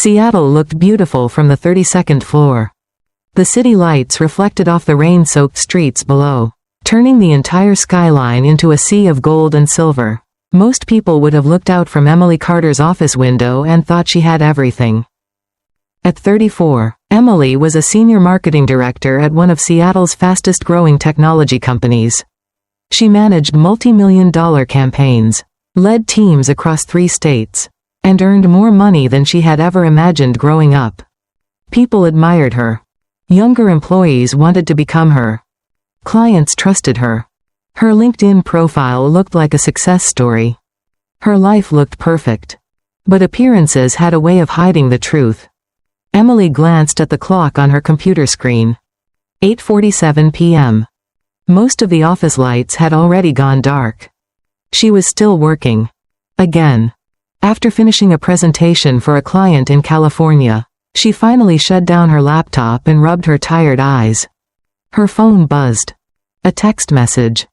Seattle looked beautiful from the 32nd floor. The city lights reflected off the rain-soaked streets below, turning the entire skyline into a sea of gold and silver. Most people would have looked out from Emily Carter's office window and thought she had everything. At 34, Emily was a senior marketing director at one of Seattle's fastest-growing technology companies. She managed multi-million-dollar campaigns, led teams across 3 states, and earned more money than she had ever imagined growing up. People admired her. Younger employees wanted to become her. Clients trusted her. Her LinkedIn profile looked like a success story. Her life looked perfect. But appearances had a way of hiding the truth. Emily glanced at the clock on her computer screen. 8:47 p.m. Most of the office lights had already gone dark. She was still working. Again. After finishing a presentation for a client in California, she finally shut down her laptop and rubbed her tired eyes. Her phone buzzed. A text message.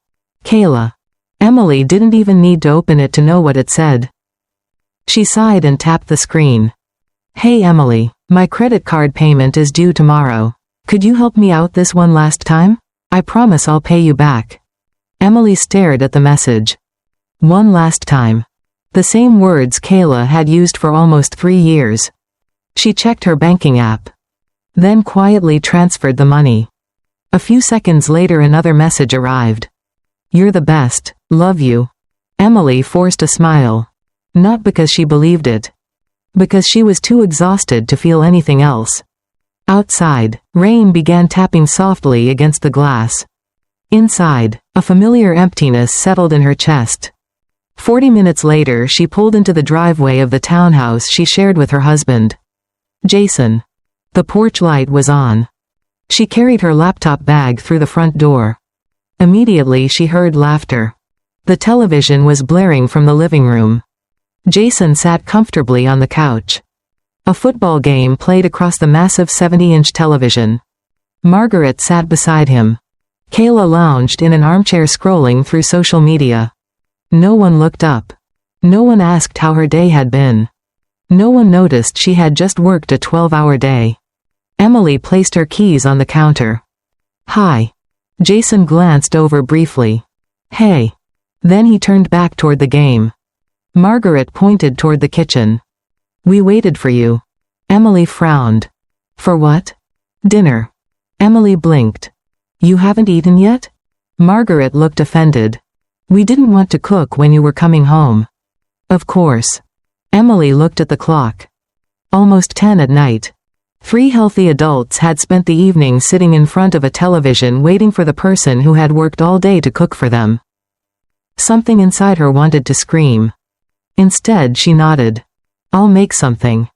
Kayla. Emily didn't even need to open it to know what it said. She sighed and tapped the screen. Hey Emily, my credit card payment is due tomorrow. Could you help me out this one last time? I promise I'll pay you back. Emily stared at the message. One last time. The same words Kayla had used for almost 3 years. She checked her banking app. Then quietly transferred the money. A few seconds later another message arrived. You're the best, love you. Emily forced a smile. Not because she believed it. Because she was too exhausted to feel anything else. Outside, rain began tapping softly against the glass. Inside, a familiar emptiness settled in her chest. 40 minutes later she pulled into the driveway of the townhouse she shared with her husband. Jason. The porch light was on. She carried her laptop bag through the front door. Immediately she heard laughter. The television was blaring from the living room. Jason sat comfortably on the couch. A football game played across the massive 70-inch television. Margaret sat beside him. Kayla lounged in an armchair scrolling through social media. No one looked up. No one asked how her day had been. No one noticed she had just worked a 12-hour day. Emily placed her keys on the counter. Hi. Jason glanced over briefly. Hey. Then he turned back toward the game. Margaret pointed toward the kitchen. We waited for you. Emily frowned. For what? Dinner. Emily blinked. You haven't eaten yet? Margaret looked offended. We didn't want to cook when you were coming home. Of course. Emily looked at the clock. Almost 10 at night. 3 healthy adults had spent the evening sitting in front of a television waiting for the person who had worked all day to cook for them. Something inside her wanted to scream. Instead she nodded. I'll make something.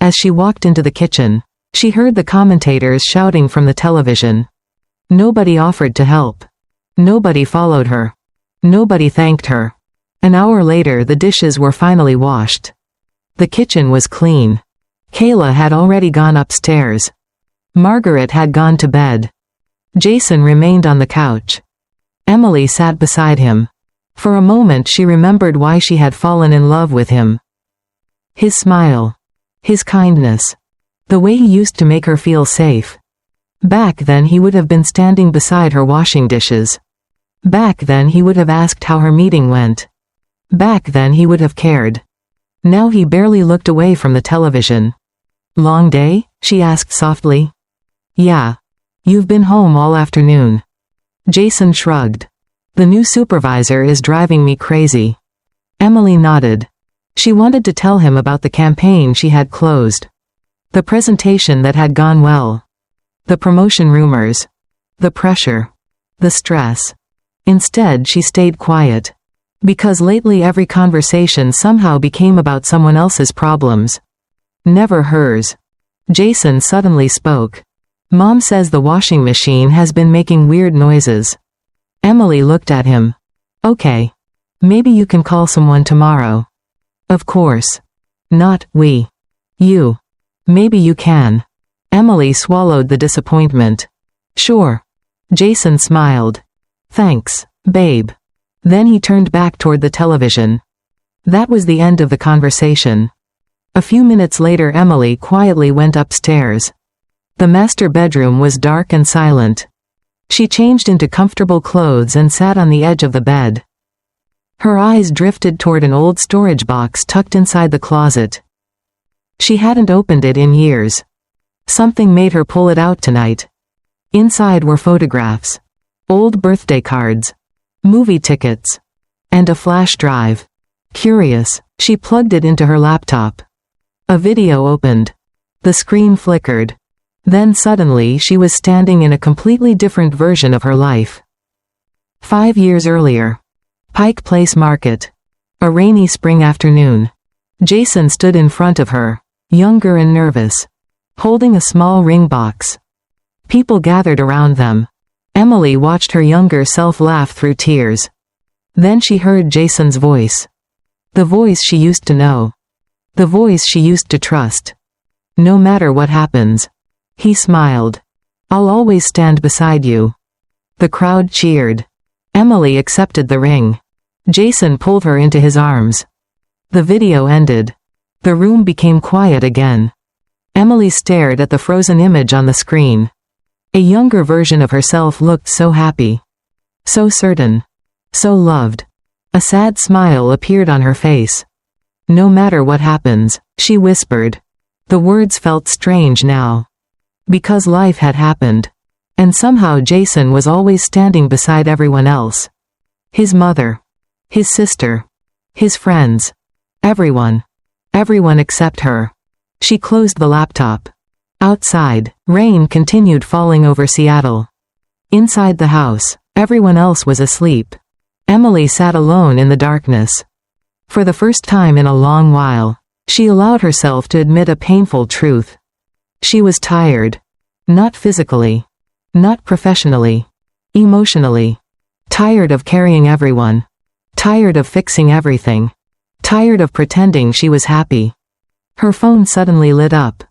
As she walked into the kitchen, she heard the commentators shouting from the television. Nobody offered to help. Nobody followed her. Nobody thanked her. An hour later the dishes were finally washed. The kitchen was clean. Kayla had already gone upstairs. Margaret had gone to bed. Jason remained on the couch. Emily sat beside him. For a moment she remembered why she had fallen in love with him. His smile. His kindness. The way he used to make her feel safe. Back then he would have been standing beside her washing dishes. Back then he would have asked how her meeting went. Back then he would have cared. Now he barely looked away from the television. Long day? She asked softly. Yeah. You've been home all afternoon. Jason shrugged. The new supervisor is driving me crazy. Emily nodded. She wanted to tell him about the campaign she had closed. The presentation that had gone well. The promotion rumors. The pressure. The stress. Instead she stayed quiet. Because lately every conversation somehow became about someone else's problems. Never hers. Jason suddenly spoke. Mom says the washing machine has been making weird noises. Emily looked at him. Okay. Maybe you can call someone tomorrow. Of course. Not we. You. Maybe you can. Emily swallowed the disappointment. Sure. Jason smiled. Thanks, babe. Then he turned back toward the television. That was the end of the conversation. A few minutes later Emily quietly went upstairs. The master bedroom was dark and silent. She changed into comfortable clothes and sat on the edge of the bed. Her eyes drifted toward an old storage box tucked inside the closet. She hadn't opened it in years. Something made her pull it out tonight. Inside were photographs, old birthday cards, movie tickets, and a flash drive. Curious, she plugged it into her laptop. A video opened. The screen flickered. Then suddenly she was standing in a completely different version of her life. 5 years earlier. Pike Place Market. A rainy spring afternoon. Jason stood in front of her, younger and nervous, holding a small ring box. People gathered around them. Emily watched her younger self laugh through tears. Then she heard Jason's voice. The voice she used to know. The voice she used to trust. No matter what happens. He smiled. I'll always stand beside you. The crowd cheered. Emily accepted the ring. Jason pulled her into his arms. The video ended. The room became quiet again. Emily stared at the frozen image on the screen. A younger version of herself looked so happy. So certain. So loved. A sad smile appeared on her face. No matter what happens, she whispered. The words felt strange now. Because life had happened. And somehow Jason was always standing beside everyone else. His mother. His sister. His friends. Everyone. Everyone except her. She closed the laptop. Outside, rain continued falling over Seattle. Inside the house, everyone else was asleep. Emily sat alone in the darkness. For the first time in a long while, she allowed herself to admit a painful truth. She was tired. Not physically. Not professionally. Emotionally. Tired of carrying everyone. Tired of fixing everything. Tired of pretending she was happy. Her phone suddenly lit up.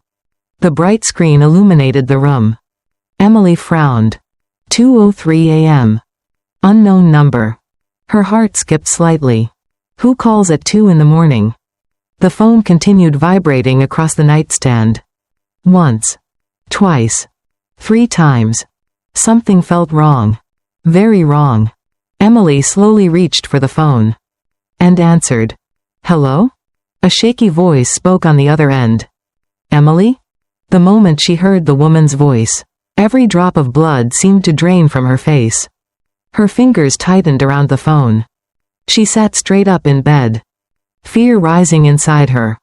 The bright screen illuminated the room. Emily frowned. 2:03 a.m. Unknown number. Her heart skipped slightly. Who calls at 2 in the morning? The phone continued vibrating across the nightstand. Once. Twice. 3 times. Something felt wrong. Very wrong. Emily slowly reached for the phone. And answered. Hello? A shaky voice spoke on the other end. Emily? The moment she heard the woman's voice, every drop of blood seemed to drain from her face. Her fingers tightened around the phone. She sat straight up in bed. Fear rising inside her.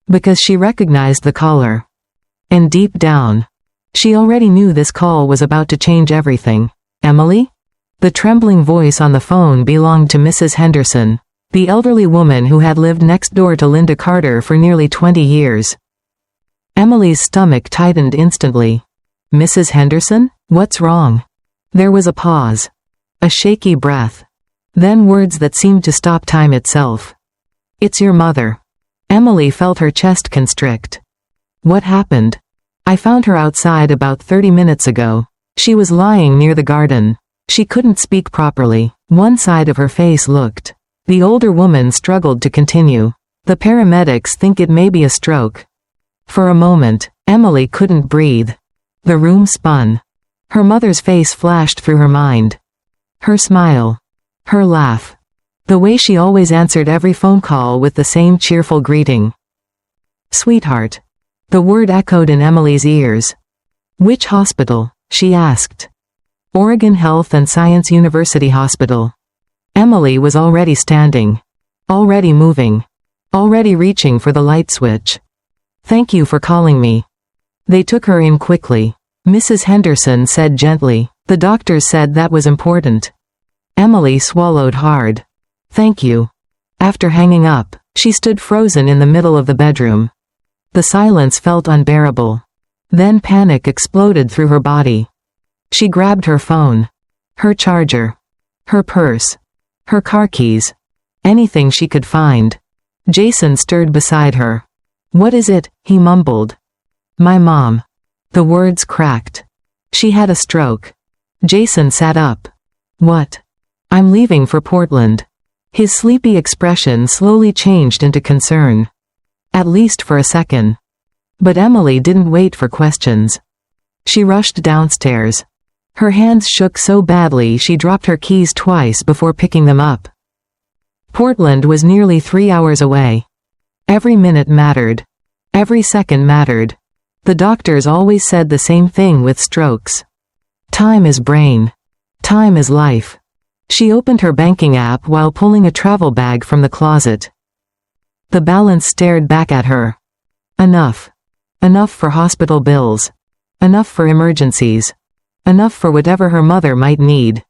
Because she recognized the caller. And deep down, she already knew this call was about to change everything. Emily? The trembling voice on the phone belonged to Mrs. Henderson, the elderly woman who had lived next door to Linda Carter for nearly 20 years. Emily's stomach tightened instantly. Mrs. Henderson? What's wrong? There was a pause. A shaky breath. Then words that seemed to stop time itself. It's your mother. Emily felt her chest constrict. What happened? I found her outside about 30 minutes ago. She was lying near the garden. She couldn't speak properly. One side of her face looked. The older woman struggled to continue. The paramedics think it may be a stroke. For a moment, Emily couldn't breathe. The room spun. Her mother's face flashed through her mind. Her smile. Her laugh. The way she always answered every phone call with the same cheerful greeting. Sweetheart. The word echoed in Emily's ears. Which hospital? She asked. Oregon Health and Science University Hospital. Emily was already standing. Already moving. Already reaching for the light switch. Thank you for calling me. They took her in quickly. Mrs. Henderson said gently, the doctors said that was important. Emily swallowed hard. Thank you. After hanging up, she stood frozen in the middle of the bedroom. The silence felt unbearable. Then panic exploded through her body. She grabbed her phone. Her charger. Her purse. Her car keys. Anything she could find. Jason stirred beside her. What is it? He mumbled. My mom. The words cracked. She had a stroke. Jason sat up. What? I'm leaving for Portland. His sleepy expression slowly changed into concern. At least for a second. But Emily didn't wait for questions. She rushed downstairs. Her hands shook so badly she dropped her keys twice before picking them up. Portland was nearly 3 hours away. Every minute mattered. Every second mattered. The doctors always said the same thing with strokes. Time is brain. Time is life. She opened her banking app while pulling a travel bag from the closet. The balance stared back at her. Enough. Enough for hospital bills. Enough for emergencies. Enough for whatever her mother might need.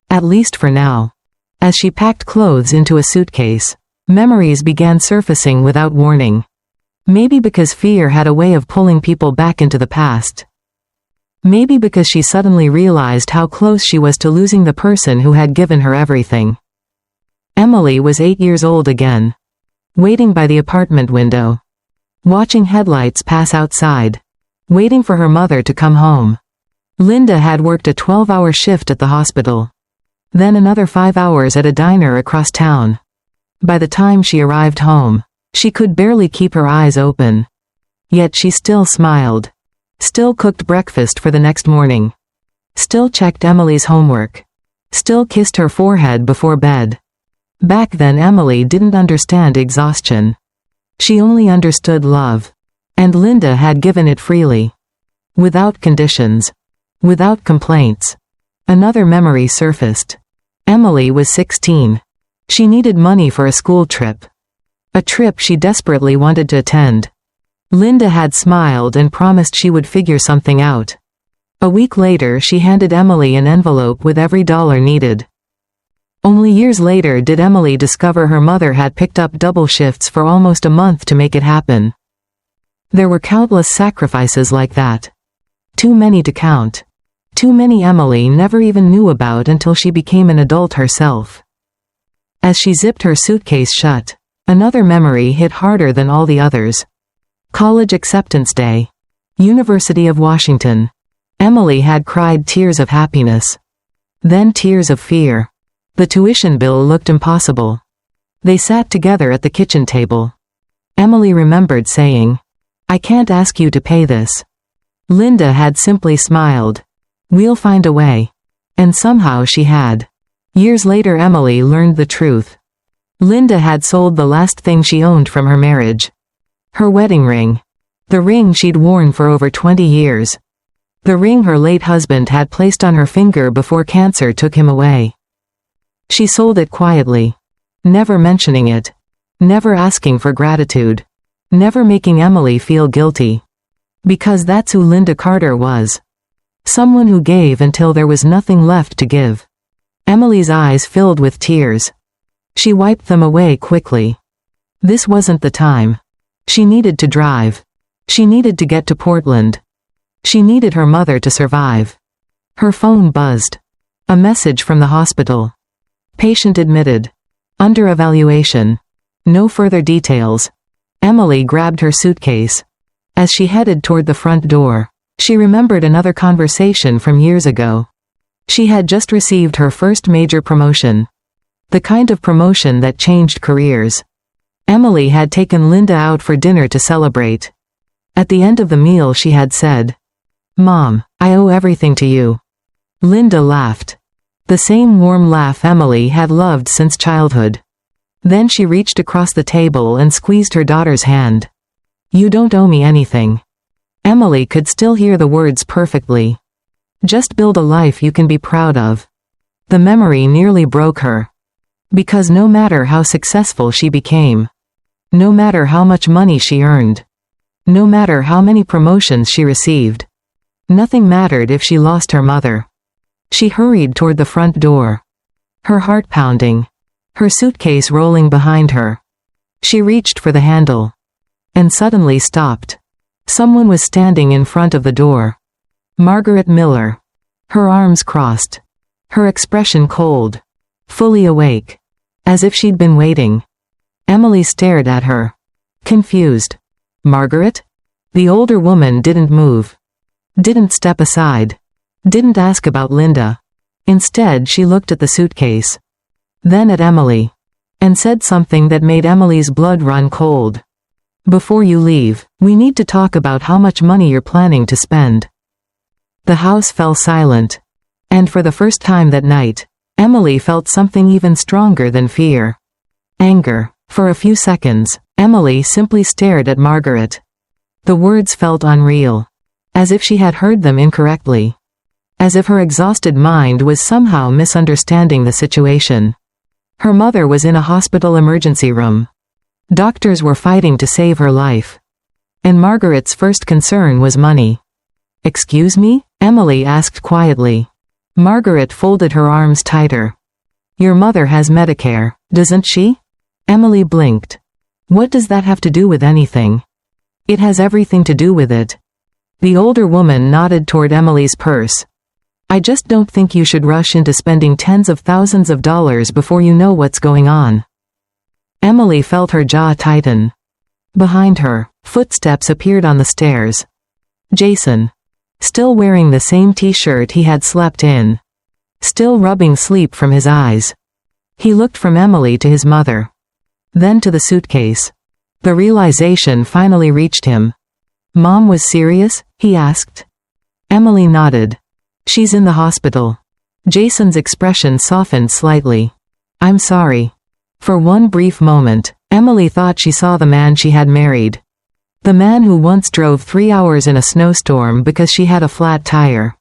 At least for now. As she packed clothes into a suitcase, memories began surfacing without warning. Maybe because fear had a way of pulling people back into the past. Maybe because she suddenly realized how close she was to losing the person who had given her everything. Emily was 8 years old again. Waiting by the apartment window. Watching headlights pass outside. Waiting for her mother to come home. Linda had worked a 12-hour shift at the hospital. Then another 5 hours at a diner across town. By the time she arrived home, she could barely keep her eyes open. Yet she still smiled. Still cooked breakfast for the next morning. Still checked Emily's homework. Still kissed her forehead before bed. Back then Emily didn't understand exhaustion. She only understood love. And Linda had given it freely. Without conditions. Without complaints. Another memory surfaced. Emily was 16. She needed money for a school trip. A trip she desperately wanted to attend. Linda had smiled and promised she would figure something out. A week later she handed Emily an envelope with every dollar needed. Only years later did Emily discover her mother had picked up double shifts for almost a month to make it happen. There were countless sacrifices like that. Too many to count. Too many Emily never even knew about until she became an adult herself. As she zipped her suitcase shut, another memory hit harder than all the others. College acceptance day. University of Washington. Emily had cried tears of happiness. Then tears of fear. The tuition bill looked impossible. They sat together at the kitchen table. Emily remembered saying, "I can't ask you to pay this." Linda had simply smiled. "We'll find a way." And somehow she had. Years later Emily learned the truth. Linda had sold the last thing she owned from her marriage. Her wedding ring. The ring she'd worn for over 20 years. The ring her late husband had placed on her finger before cancer took him away. She sold it quietly. Never mentioning it. Never asking for gratitude. Never making Emily feel guilty. Because that's who Linda Carter was. Someone who gave until there was nothing left to give. Emily's eyes filled with tears. She wiped them away quickly. This wasn't the time. She needed to drive. She needed to get to Portland. She needed her mother to survive. Her phone buzzed. A message from the hospital. Patient admitted. Under evaluation. No further details. Emily grabbed her suitcase. As she headed toward the front door, she remembered another conversation from years ago. She had just received her first major promotion. The kind of promotion that changed careers. Emily had taken Linda out for dinner to celebrate. At the end of the meal she had said, "Mom, I owe everything to you." Linda laughed. The same warm laugh Emily had loved since childhood. Then she reached across the table and squeezed her daughter's hand. "You don't owe me anything." Emily could still hear the words perfectly. Just build a life you can be proud of. The memory nearly broke her. Because no matter how successful she became, no matter how much money she earned, no matter how many promotions she received, nothing mattered if she lost her mother. She hurried toward the front door. Her heart pounding. Her suitcase rolling behind her. She reached for the handle. And suddenly stopped. Someone was standing in front of the door. Margaret Miller. Her arms crossed. Her expression cold. Fully awake. As if she'd been waiting. Emily stared at her. Confused. Margaret? The older woman didn't move. Didn't step aside. Didn't ask about Linda. Instead she looked at the suitcase. Then at Emily. And said something that made Emily's blood run cold. Before you leave, we need to talk about how much money you're planning to spend." The house fell silent. And for the first time that night, Emily felt something even stronger than fear. Anger. For a few seconds, Emily simply stared at Margaret. The words felt unreal. As if she had heard them incorrectly. As if her exhausted mind was somehow misunderstanding the situation. Her mother was in a hospital emergency room. Doctors were fighting to save her life. And Margaret's first concern was money. "Excuse me?" Emily asked quietly. Margaret folded her arms tighter. "Your mother has Medicare, doesn't she?" Emily blinked. "What does that have to do with anything?" "It has everything to do with it." The older woman nodded toward Emily's purse. "I just don't think you should rush into spending tens of thousands of dollars before you know what's going on." Emily felt her jaw tighten. Behind her, footsteps appeared on the stairs. Jason. Still wearing the same t-shirt he had slept in. Still rubbing sleep from his eyes. He looked from Emily to his mother. Then to the suitcase. The realization finally reached him. "Mom was serious?" he asked. Emily nodded. "She's in the hospital." Jason's expression softened slightly. "I'm sorry." For one brief moment, Emily thought she saw the man she had married. The man who once drove 3 hours in a snowstorm because she had a flat tire.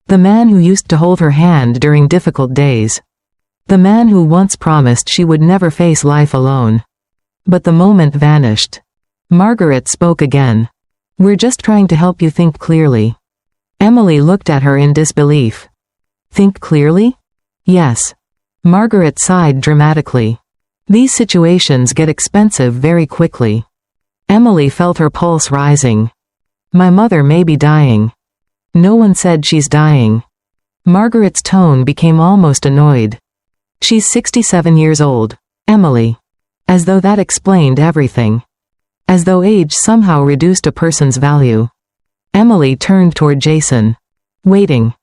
The man who used to hold her hand during difficult days. The man who once promised she would never face life alone. But the moment vanished. Margaret spoke again. "We're just trying to help you think clearly." Emily looked at her in disbelief. "Think clearly?" "Yes." Margaret sighed dramatically. "These situations get expensive very quickly." Emily felt her pulse rising. "My mother may be dying." "No one said she's dying." Margaret's tone became almost annoyed. "She's 67 years old, Emily." As though that explained everything. As though age somehow reduced a person's value. Emily turned toward Jason. Waiting.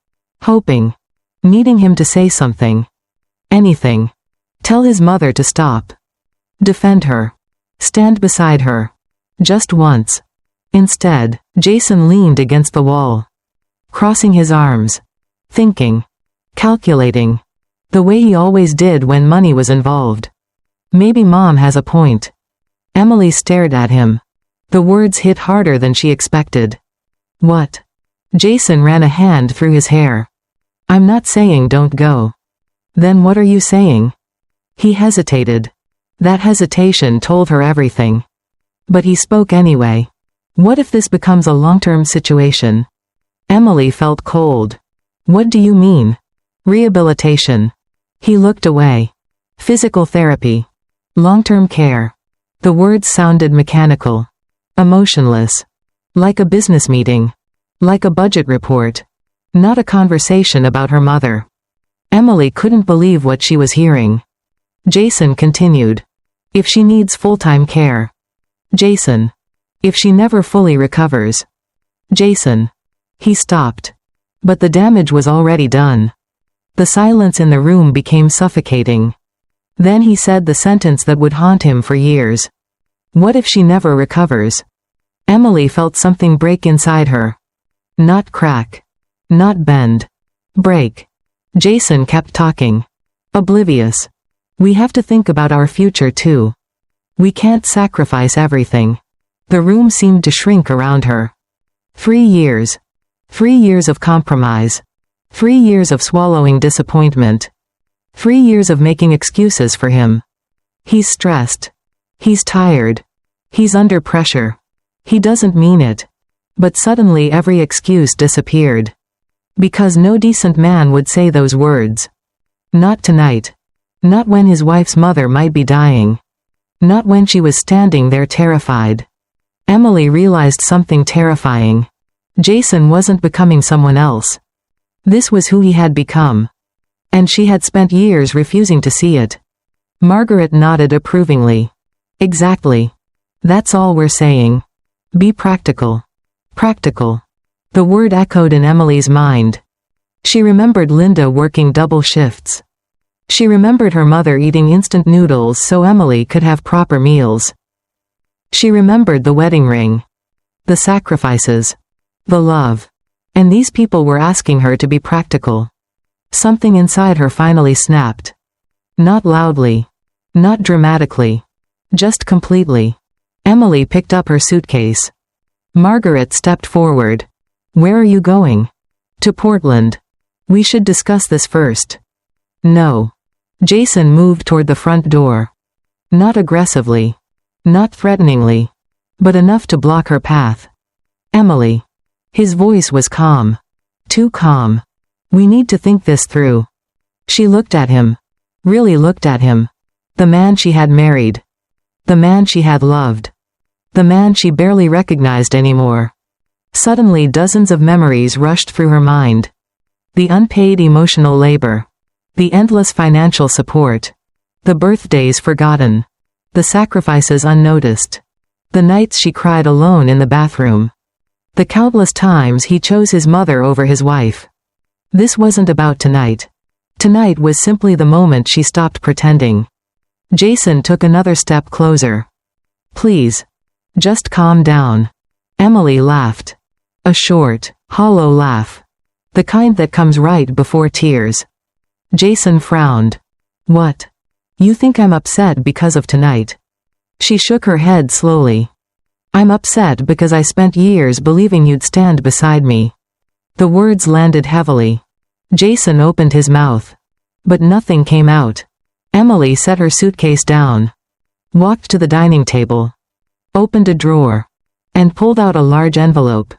Hoping. Needing him to say something. Anything. Tell his mother to stop. Defend her. Stand beside her. Just once. Instead, Jason leaned against the wall. Crossing his arms. Thinking. Calculating. The way he always did when money was involved. Maybe Mom has a point. Emily stared at him. The words hit harder than she expected. "What?" Jason ran a hand through his hair. "I'm not saying don't go." "Then what are you saying?" He hesitated. That hesitation told her everything. But he spoke anyway. "What if this becomes a long-term situation?" Emily felt cold. "What do you mean?" "Rehabilitation." He looked away. "Physical therapy. Long-term care." The words sounded mechanical. Emotionless. Like a business meeting. Like a budget report. Not a conversation about her mother. Emily couldn't believe what she was hearing. Jason continued. "If she needs full-time care." Jason. "If she never fully recovers." Jason. He stopped. But the damage was already done. The silence in the room became suffocating. Then he said the sentence that would haunt him for years. "What if she never recovers?" Emily felt something break inside her. Not crack. Not bend. Break. Jason kept talking. Oblivious. "We have to think about our future too. We can't sacrifice everything." The room seemed to shrink around her. 3 years. 3 years of compromise. 3 years of swallowing disappointment. 3 years of making excuses for him. He's stressed. He's tired. He's under pressure. He doesn't mean it. But suddenly every excuse disappeared. Because no decent man would say those words. Not tonight. Not when his wife's mother might be dying. Not when she was standing there terrified. Emily realized something terrifying. Jason wasn't becoming someone else. This was who he had become. And she had spent years refusing to see it. Margaret nodded approvingly. "Exactly. That's all we're saying. Be practical." Practical. The word echoed in Emily's mind. She remembered Linda working double shifts. She remembered her mother eating instant noodles so Emily could have proper meals. She remembered the wedding ring, the sacrifices, the love. And these people were asking her to be practical. Something inside her finally snapped. Not loudly. Not dramatically. Just completely. Emily picked up her suitcase. Margaret stepped forward. Where are you going? To Portland. We should discuss this first. No. Jason moved toward the front door. Not aggressively. Not threateningly. But enough to block her path. Emily. His voice was calm. Too calm. We need to think this through. She looked at him. Really looked at him. The man she had married. The man she had loved. The man she barely recognized anymore. Suddenly dozens of memories rushed through her mind. The unpaid emotional labor. The endless financial support. The birthdays forgotten. The sacrifices unnoticed. The nights she cried alone in the bathroom. The countless times he chose his mother over his wife. This wasn't about tonight. Tonight was simply the moment she stopped pretending. Jason took another step closer. Please. Just calm down. Emily laughed. A short, hollow laugh. The kind that comes right before tears. Jason frowned. What? You think I'm upset because of tonight? She shook her head slowly. I'm upset because I spent years believing you'd stand beside me. The words landed heavily. Jason opened his mouth. But nothing came out. Emily set her suitcase down. Walked to the dining table. Opened a drawer. And pulled out a large envelope.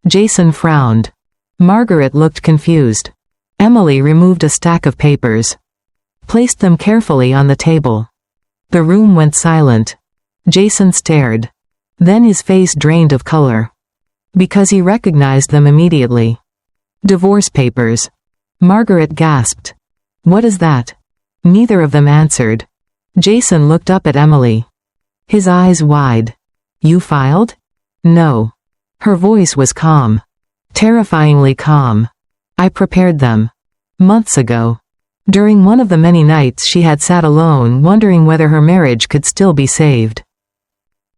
Jason frowned. Margaret looked confused. Emily removed a stack of papers. Placed them carefully on the table. The room went silent. Jason stared. Then his face drained of color. Because he recognized them immediately. Divorce papers. Margaret gasped. What is that? Neither of them answered. Jason looked up at Emily. His eyes wide. You filed? No. Her voice was calm. Terrifyingly calm. I prepared them. Months ago. During one of the many nights she had sat alone wondering whether her marriage could still be saved.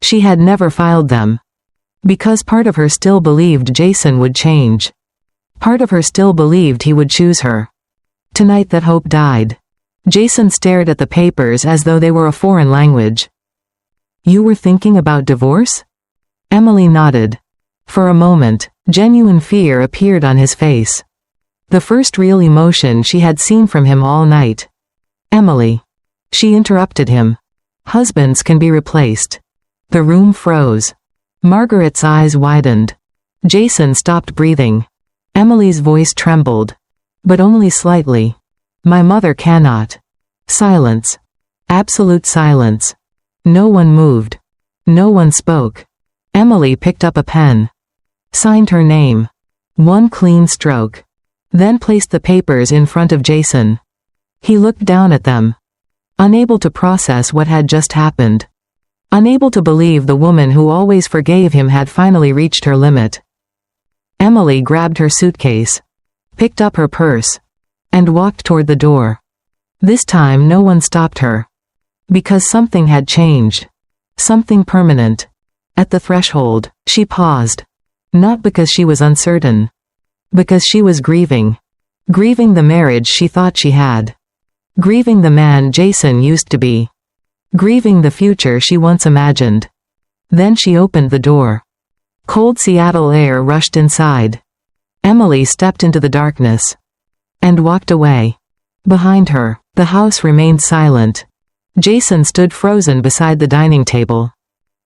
She had never filed them. Because part of her still believed Jason would change. Part of her still believed he would choose her. Tonight that hope died. Jason stared at the papers as though they were a foreign language. You were thinking about divorce? Emily nodded. For a moment, genuine fear appeared on his face. The first real emotion she had seen from him all night. Emily. She interrupted him. Husbands can be replaced. The room froze. Margaret's eyes widened. Jason stopped breathing. Emily's voice trembled. But only slightly. My mother cannot. Silence. Absolute silence. No one moved. No one spoke. Emily picked up a pen. Signed her name. One clean stroke. Then placed the papers in front of Jason. He looked down at them. Unable to process what had just happened. Unable to believe the woman who always forgave him had finally reached her limit. Emily grabbed her suitcase. Picked up her purse. And walked toward the door. This time no one stopped her. Because something had changed. Something permanent. At the threshold, she paused. Not because she was uncertain. Because she was grieving. Grieving the marriage she thought she had. Grieving the man Jason used to be. Grieving the future she once imagined. Then she opened the door. Cold Seattle air rushed inside. Emily stepped into the darkness. And walked away. Behind her, the house remained silent. Jason stood frozen beside the dining table.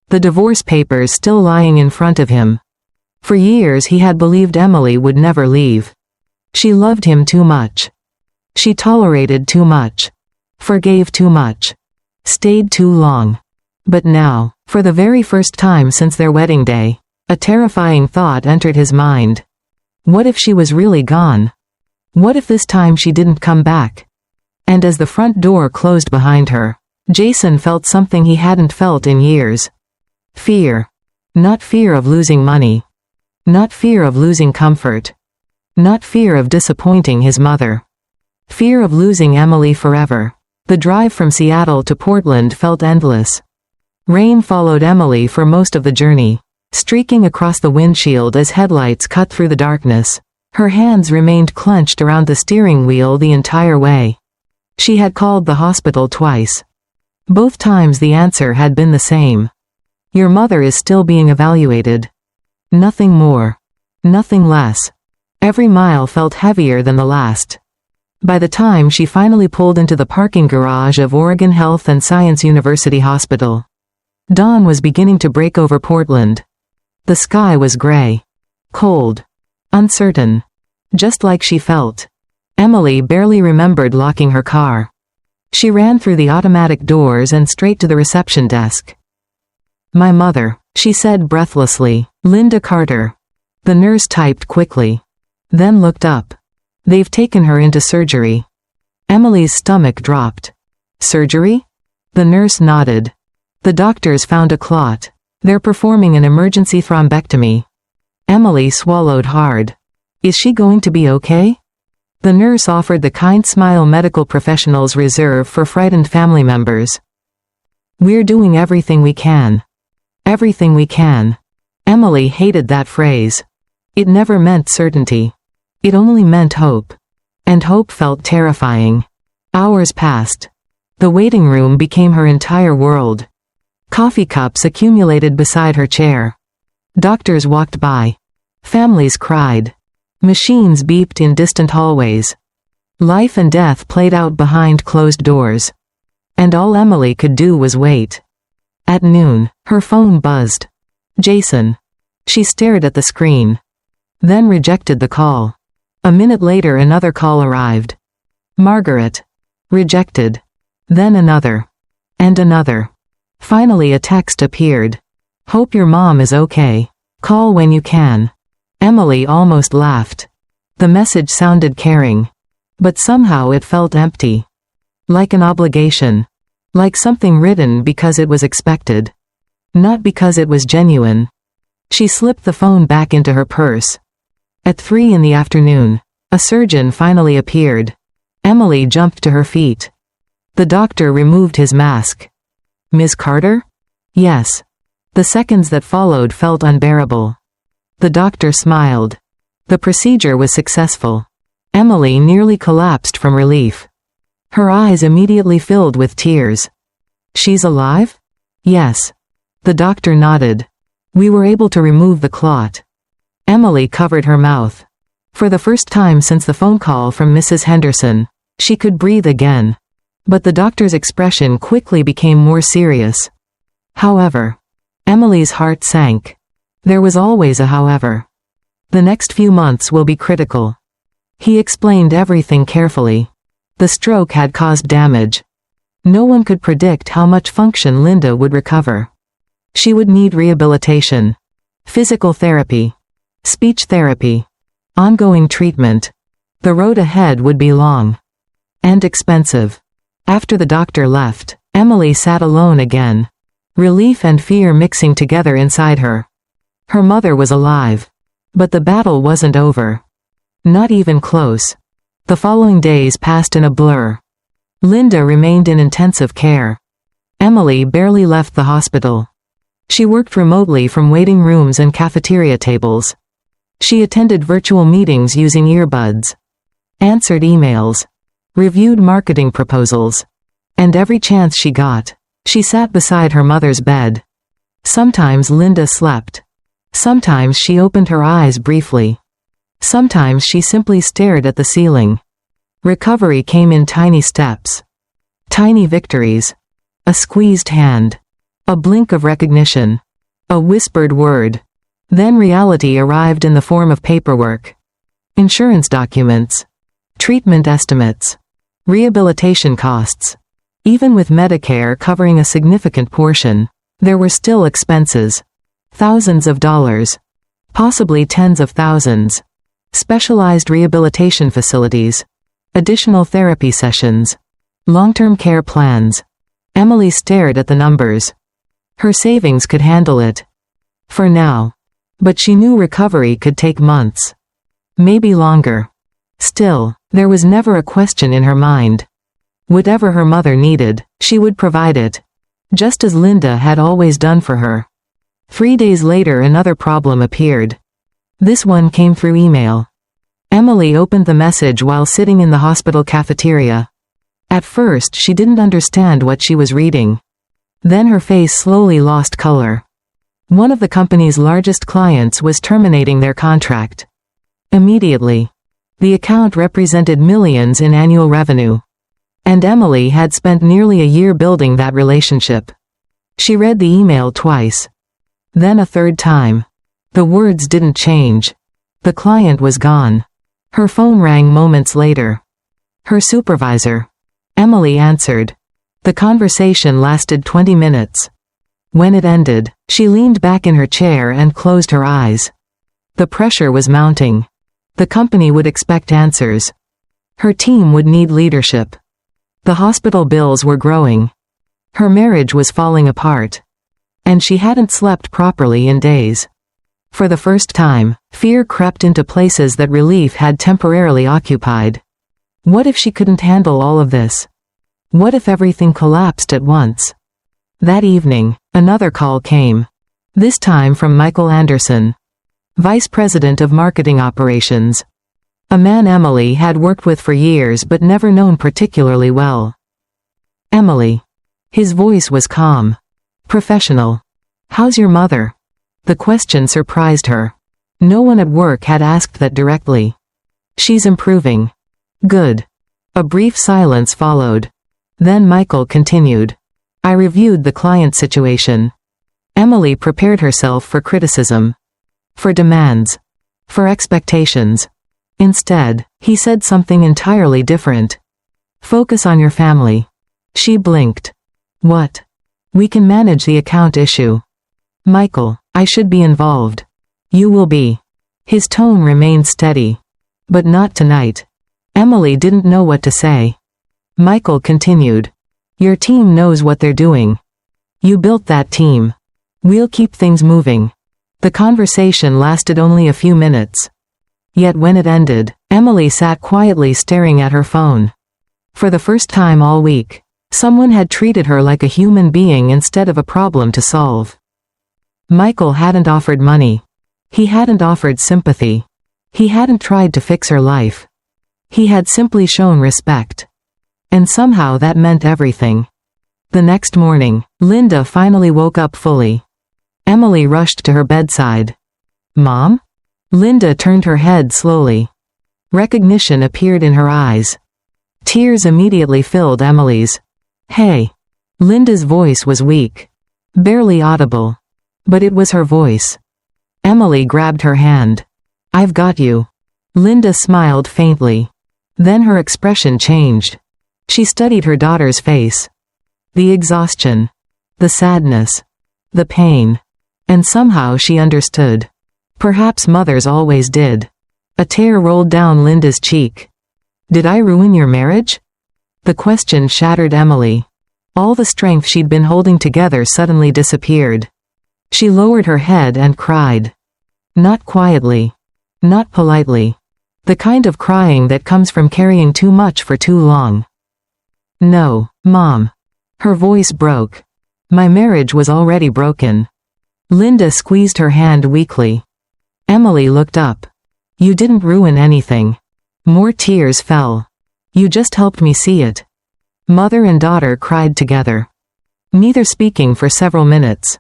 The divorce papers still lying in front of him. For years he had believed Emily would never leave. She loved him too much. She tolerated too much. Forgave too much. Stayed too long. But now, for the very first time since their wedding day, a terrifying thought entered his mind. What if she was really gone? What if this time she didn't come back? And as the front door closed behind her, Jason felt something he hadn't felt in years. Fear. Not fear of losing money. Not fear of losing comfort. Not fear of disappointing his mother. Fear of losing Emily forever. The drive from Seattle to Portland felt endless. Rain followed Emily for most of the journey, streaking across the windshield as headlights cut through the darkness. Her hands remained clenched around the steering wheel the entire way. She had called the hospital twice. Both times the answer had been the same. Your mother is still being evaluated. Nothing more. Nothing less. Every mile felt heavier than the last. By the time she finally pulled into the parking garage of Oregon Health and Science University Hospital, dawn was beginning to break over Portland. The sky was gray. Cold. Uncertain. Just like she felt. Emily barely remembered locking her car. She ran through the automatic doors and straight to the reception desk. "My mother," she said breathlessly. "Linda Carter." The nurse typed quickly. Then looked up. "They've taken her into surgery." Emily's stomach dropped. "Surgery?" The nurse nodded. "The doctors found a clot. They're performing an emergency thrombectomy." Emily swallowed hard. "Is she going to be okay?" The nurse offered the kind smile medical professionals reserve for frightened family members. "We're doing everything we can." Everything we can. Emily hated that phrase. It never meant certainty. It only meant hope. And hope felt terrifying. Hours passed. The waiting room became her entire world. Coffee cups accumulated beside her chair. Doctors walked by. Families cried. Machines beeped in distant hallways. Life and death played out behind closed doors. And all Emily could do was wait. At noon, her phone buzzed. Jason. She stared at the screen. Then rejected the call. A minute later another call arrived. Margaret. Rejected. Then another. And another. Finally a text appeared. "Hope your mom is okay. Call when you can." Emily almost laughed. The message sounded caring. But somehow it felt empty. Like an obligation. Like something written because it was expected. Not because it was genuine. She slipped the phone back into her purse. At 3 in the afternoon, a surgeon finally appeared. Emily jumped to her feet. The doctor removed his mask. "Ms. Carter?" "Yes." The seconds that followed felt unbearable. The doctor smiled. The procedure was successful. Emily nearly collapsed from relief. Her eyes immediately filled with tears. "She's alive?" "Yes." The doctor nodded. "We were able to remove the clot." Emily covered her mouth. For the first time since the phone call from Mrs. Henderson, she could breathe again. But the doctor's expression quickly became more serious. However. Emily's heart sank. There was always a however. "The next few months will be critical." He explained everything carefully. The stroke had caused damage. No one could predict how much function Linda would recover. She would need rehabilitation. Physical therapy. Speech therapy. Ongoing treatment. The road ahead would be long. And expensive. After the doctor left, Emily sat alone again. Relief and fear mixing together inside her. Her mother was alive. But the battle wasn't over. Not even close. The following days passed in a blur. Linda remained in intensive care. Emily barely left the hospital. She worked remotely from waiting rooms and cafeteria tables. She attended virtual meetings using earbuds. Answered emails. Reviewed marketing proposals. And every chance she got, she sat beside her mother's bed. Sometimes Linda slept. Sometimes she opened her eyes briefly. Sometimes she simply stared at the ceiling. Recovery came in tiny steps. Tiny victories. A squeezed hand. A blink of recognition. A whispered word. Then reality arrived in the form of paperwork. Insurance documents. Treatment estimates. Rehabilitation costs. Even with Medicare covering a significant portion, there were still expenses. Thousands of dollars. Possibly tens of thousands. Specialized rehabilitation facilities. Additional therapy sessions. Long-term care plans. Emily stared at the numbers. Her savings could handle it. For now. But she knew recovery could take months. Maybe longer. Still, there was never a question in her mind. Whatever her mother needed, she would provide it. just as Linda had always done for her. 3 days later another problem appeared. This one came through email. Emily opened the message while sitting in the hospital cafeteria. At first she didn't understand what she was reading. Then her face slowly lost color. One of the company's largest clients was terminating their contract. Immediately. The account represented millions in annual revenue. And Emily had spent nearly a year building that relationship. She read the email twice. Then a third time. The words didn't change. The client was gone. Her phone rang moments later. Her supervisor. Emily answered. The conversation lasted 20 minutes. When it ended, she leaned back in her chair and closed her eyes. The pressure was mounting. The company would expect answers. Her team would need leadership. The hospital bills were growing. Her marriage was falling apart. And she hadn't slept properly in days. For the first time, fear crept into places that relief had temporarily occupied. What if she couldn't handle all of this? What if everything collapsed at once? That evening, another call came. This time from Michael Anderson, Vice President of Marketing Operations. A man Emily had worked with for years but never known particularly well. Emily. His voice was calm. Professional. How's your mother? The question surprised her. No one at work had asked that directly. She's improving. Good. A brief silence followed. Then Michael continued. I reviewed the client situation. Emily prepared herself for criticism. For demands. For expectations. Instead, he said something entirely different. Focus on your family. She blinked. What? We can manage the account issue. Michael, I should be involved. You will be. His tone remained steady. But not tonight. Emily didn't know what to say. Michael continued. Your team knows what they're doing. You built that team. We'll keep things moving. The conversation lasted only a few minutes. Yet when it ended, Emily sat quietly staring at her phone. For the first time all week, someone had treated her like a human being instead of a problem to solve. Michael hadn't offered money. He hadn't offered sympathy. He hadn't tried to fix her life. He had simply shown respect. And somehow that meant everything. The next morning, Linda finally woke up fully. Emily rushed to her bedside. Mom? Linda turned her head slowly. Recognition appeared in her eyes. Tears immediately filled Emily's. Hey. Linda's voice was weak. Barely audible. But it was her voice. Emily grabbed her hand. I've got you. Linda smiled faintly. Then her expression changed. She studied her daughter's face. The exhaustion. The sadness. The pain. And somehow she understood. Perhaps mothers always did. A tear rolled down Linda's cheek. Did I ruin your marriage? The question shattered Emily. All the strength she'd been holding together suddenly disappeared. She lowered her head and cried. Not quietly. Not politely. The kind of crying that comes from carrying too much for too long. No, Mom. Her voice broke. My marriage was already broken. Linda squeezed her hand weakly. Emily looked up. You didn't ruin anything. More tears fell. You just helped me see it. Mother and daughter cried together. Neither speaking for several minutes.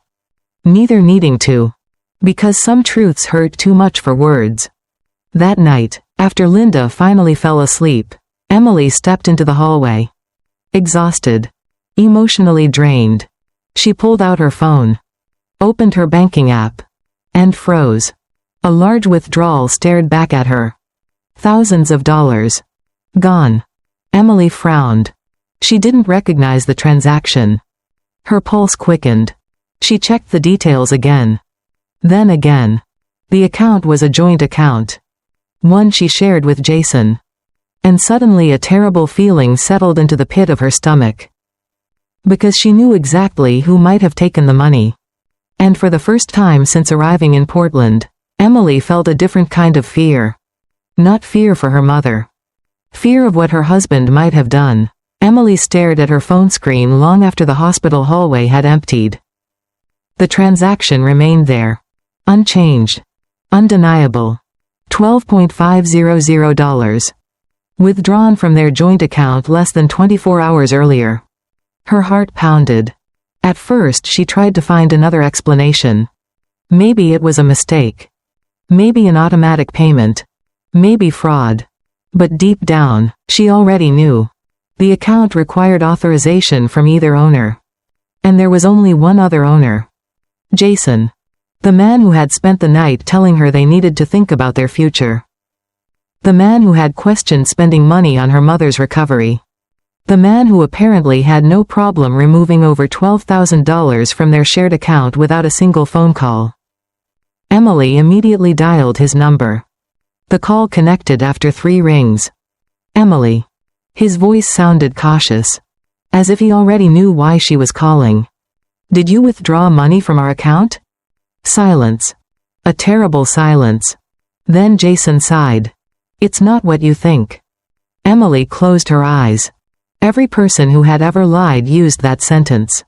Neither needing to. Because some truths hurt too much for words. That night, after Linda finally fell asleep, Emily stepped into the hallway. Exhausted. Emotionally drained. She pulled out her phone. Opened her banking app. And froze. A large withdrawal stared back at her. Thousands of dollars. Gone. Emily frowned. She didn't recognize the transaction. Her pulse quickened. She checked the details again. Then again. The account was a joint account. One she shared with Jason. And suddenly a terrible feeling settled into the pit of her stomach. Because she knew exactly who might have taken the money. And for the first time since arriving in Portland, Emily felt a different kind of fear. Not fear for her mother. Fear of what her husband might have done. Emily stared at her phone screen long after the hospital hallway had emptied. The transaction remained there. Unchanged. Undeniable. $12,500. Withdrawn from their joint account less than 24 hours earlier. Her heart pounded. At first she tried to find another explanation. Maybe it was a mistake. Maybe an automatic payment. Maybe fraud. But deep down, she already knew. The account required authorization from either owner. And there was only one other owner. Jason. The man who had spent the night telling her they needed to think about their future. The man who had questioned spending money on her mother's recovery. The man who apparently had no problem removing over $12,000 from their shared account without a single phone call. Emily immediately dialed his number. The call connected after 3 rings. Emily. His voice sounded cautious. As if he already knew why she was calling. Did you withdraw money from our account? Silence. A terrible silence. Then Jason sighed. It's not what you think. Emily closed her eyes. Every person who had ever lied used that sentence.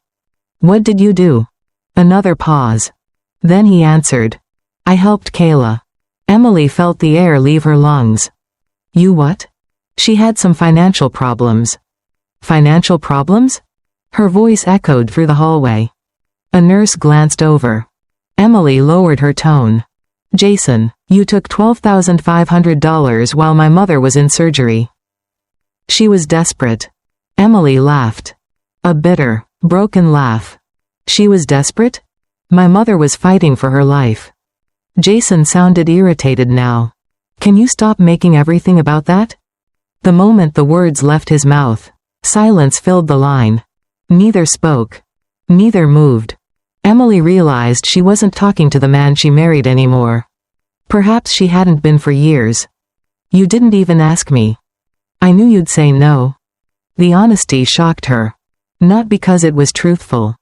What did you do? Another pause. Then he answered. I helped Kayla. Emily felt the air leave her lungs. You what? She had some financial problems. Financial problems? Her voice echoed through the hallway. A nurse glanced over. Emily lowered her tone. Jason, you took $12,500 while my mother was in surgery. She was desperate. Emily laughed. A bitter, broken laugh. She was desperate? My mother was fighting for her life. Jason sounded irritated now. Can you stop making everything about that? The moment the words left his mouth, silence filled the line. Neither spoke. Neither moved. Emily realized she wasn't talking to the man she married anymore. Perhaps she hadn't been for years. You didn't even ask me. I knew you'd say no. The honesty shocked her. Not because it was truthful.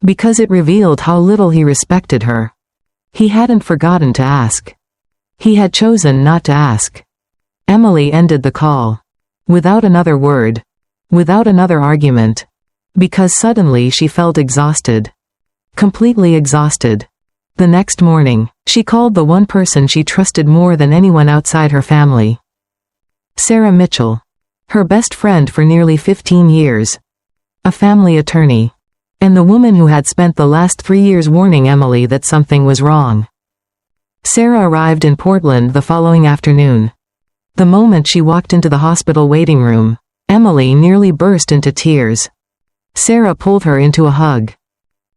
Because it revealed how little he respected her. He hadn't forgotten to ask. He had chosen not to ask. Emily ended the call. Without another word. Without another argument. Because suddenly she felt exhausted. Completely exhausted. The next morning, she called the one person she trusted more than anyone outside her family. Sarah Mitchell. Her best friend for nearly 15 years. A family attorney. And the woman who had spent the last 3 years warning Emily that something was wrong. Sarah arrived in Portland the following afternoon. The moment she walked into the hospital waiting room, Emily nearly burst into tears. Sarah pulled her into a hug.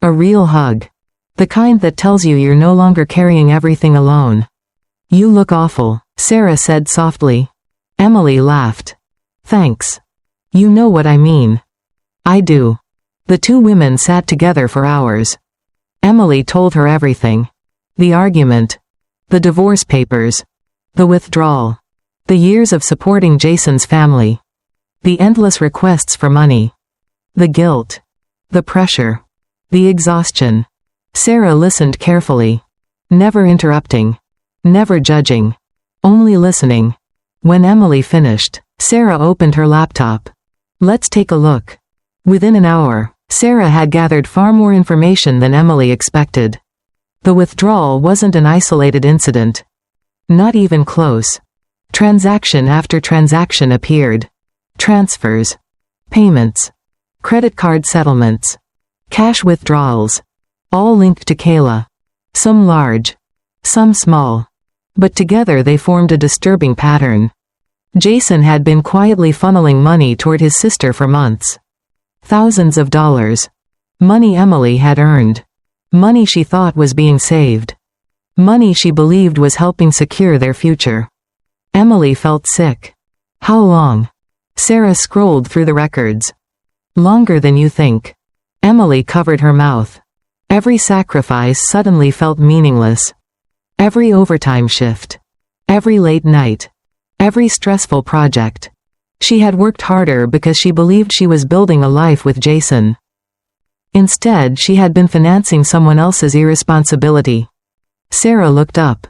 A real hug. The kind that tells you you're no longer carrying everything alone. You look awful, Sarah said softly. Emily laughed. Thanks. You know what I mean. I do. The two women sat together for hours. Emily told her everything. The argument. The divorce papers. The withdrawal. The years of supporting Jason's family. The endless requests for money. The guilt. The pressure. The exhaustion. Sarah listened carefully. Never interrupting. Never judging. Only listening. When Emily finished, Sarah opened her laptop. Let's take a look. Within an hour, Sarah had gathered far more information than Emily expected. The withdrawal wasn't an isolated incident. Not even close. Transaction after transaction appeared. Transfers. Payments. Credit card settlements. Cash withdrawals. All linked to Kayla. Some large. Some small. But together they formed a disturbing pattern. Jason had been quietly funneling money toward his sister for months. Thousands of dollars. Money Emily had earned. Money she thought was being saved. Money she believed was helping secure their future. Emily felt sick. How long? Sarah scrolled through the records. Longer than you think. Emily covered her mouth. Every sacrifice suddenly felt meaningless. Every overtime shift. Every late night. Every stressful project. She had worked harder because she believed she was building a life with Jason. Instead, she had been financing someone else's irresponsibility. Sarah looked up.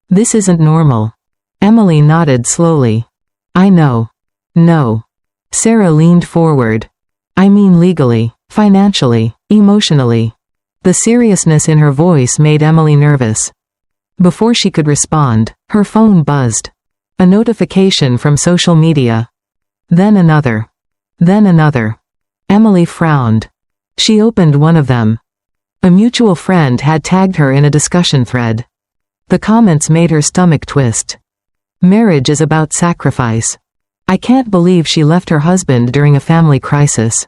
This isn't normal. Emily nodded slowly. I know. No. Sarah leaned forward. I mean legally, financially, emotionally. The seriousness in her voice made Emily nervous. Before she could respond, her phone buzzed. A notification from social media. Then another. Then another. Emily frowned. She opened one of them. A mutual friend had tagged her in a discussion thread. The comments made her stomach twist. Marriage is about sacrifice. I can't believe she left her husband during a family crisis.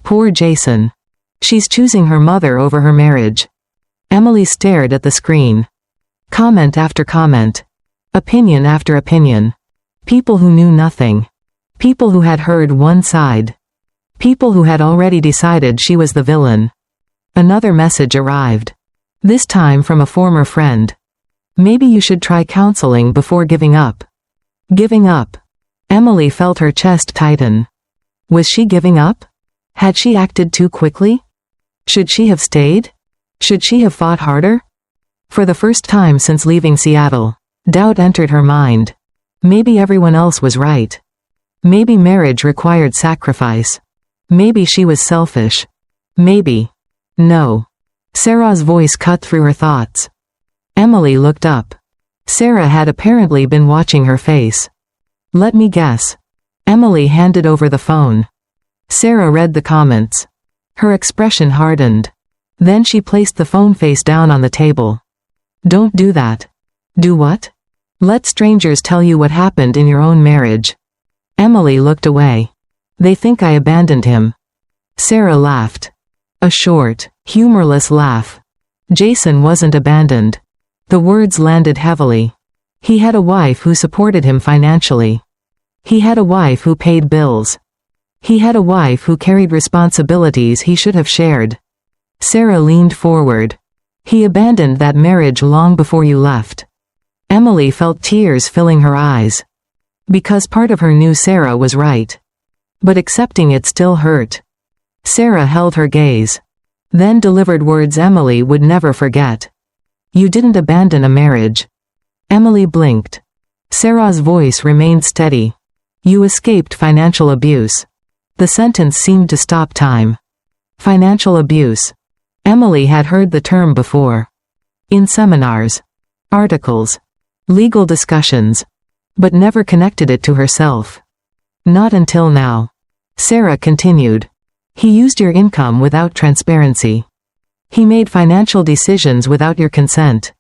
Poor Jason. She's choosing her mother over her marriage. Emily stared at the screen. Comment after comment. Opinion after opinion. People who knew nothing. People who had heard one side. People who had already decided she was the villain. Another message arrived. This time from a former friend. Maybe you should try counseling before giving up. Giving up. Emily felt her chest tighten. Was she giving up? Had she acted too quickly? Should she have stayed? Should she have fought harder? For the first time since leaving Seattle, doubt entered her mind. Maybe everyone else was right. Maybe marriage required sacrifice. Maybe she was selfish. Maybe. No. Sarah's voice cut through her thoughts. Emily looked up. Sarah had apparently been watching her face. Let me guess. Emily handed over the phone. Sarah read the comments. Her expression hardened. Then she placed the phone face down on the table. Don't do that. Do what? Let strangers tell you what happened in your own marriage. Emily looked away. They think I abandoned him. Sarah laughed. A short, humorless laugh. Jason wasn't abandoned. The words landed heavily. He had a wife who supported him financially. He had a wife who paid bills. He had a wife who carried responsibilities he should have shared. Sarah leaned forward. He abandoned that marriage long before you left. Emily felt tears filling her eyes. Because part of her knew Sarah was right. But accepting it still hurt. Sarah held her gaze. Then delivered words Emily would never forget. You didn't abandon a marriage. Emily blinked. Sarah's voice remained steady. You escaped financial abuse. The sentence seemed to stop time. Financial abuse. Emily had heard the term before. In seminars. Articles. Legal discussions. But never connected it to herself. Not until now. Sarah continued. He used your income without transparency. He made financial decisions without your consent.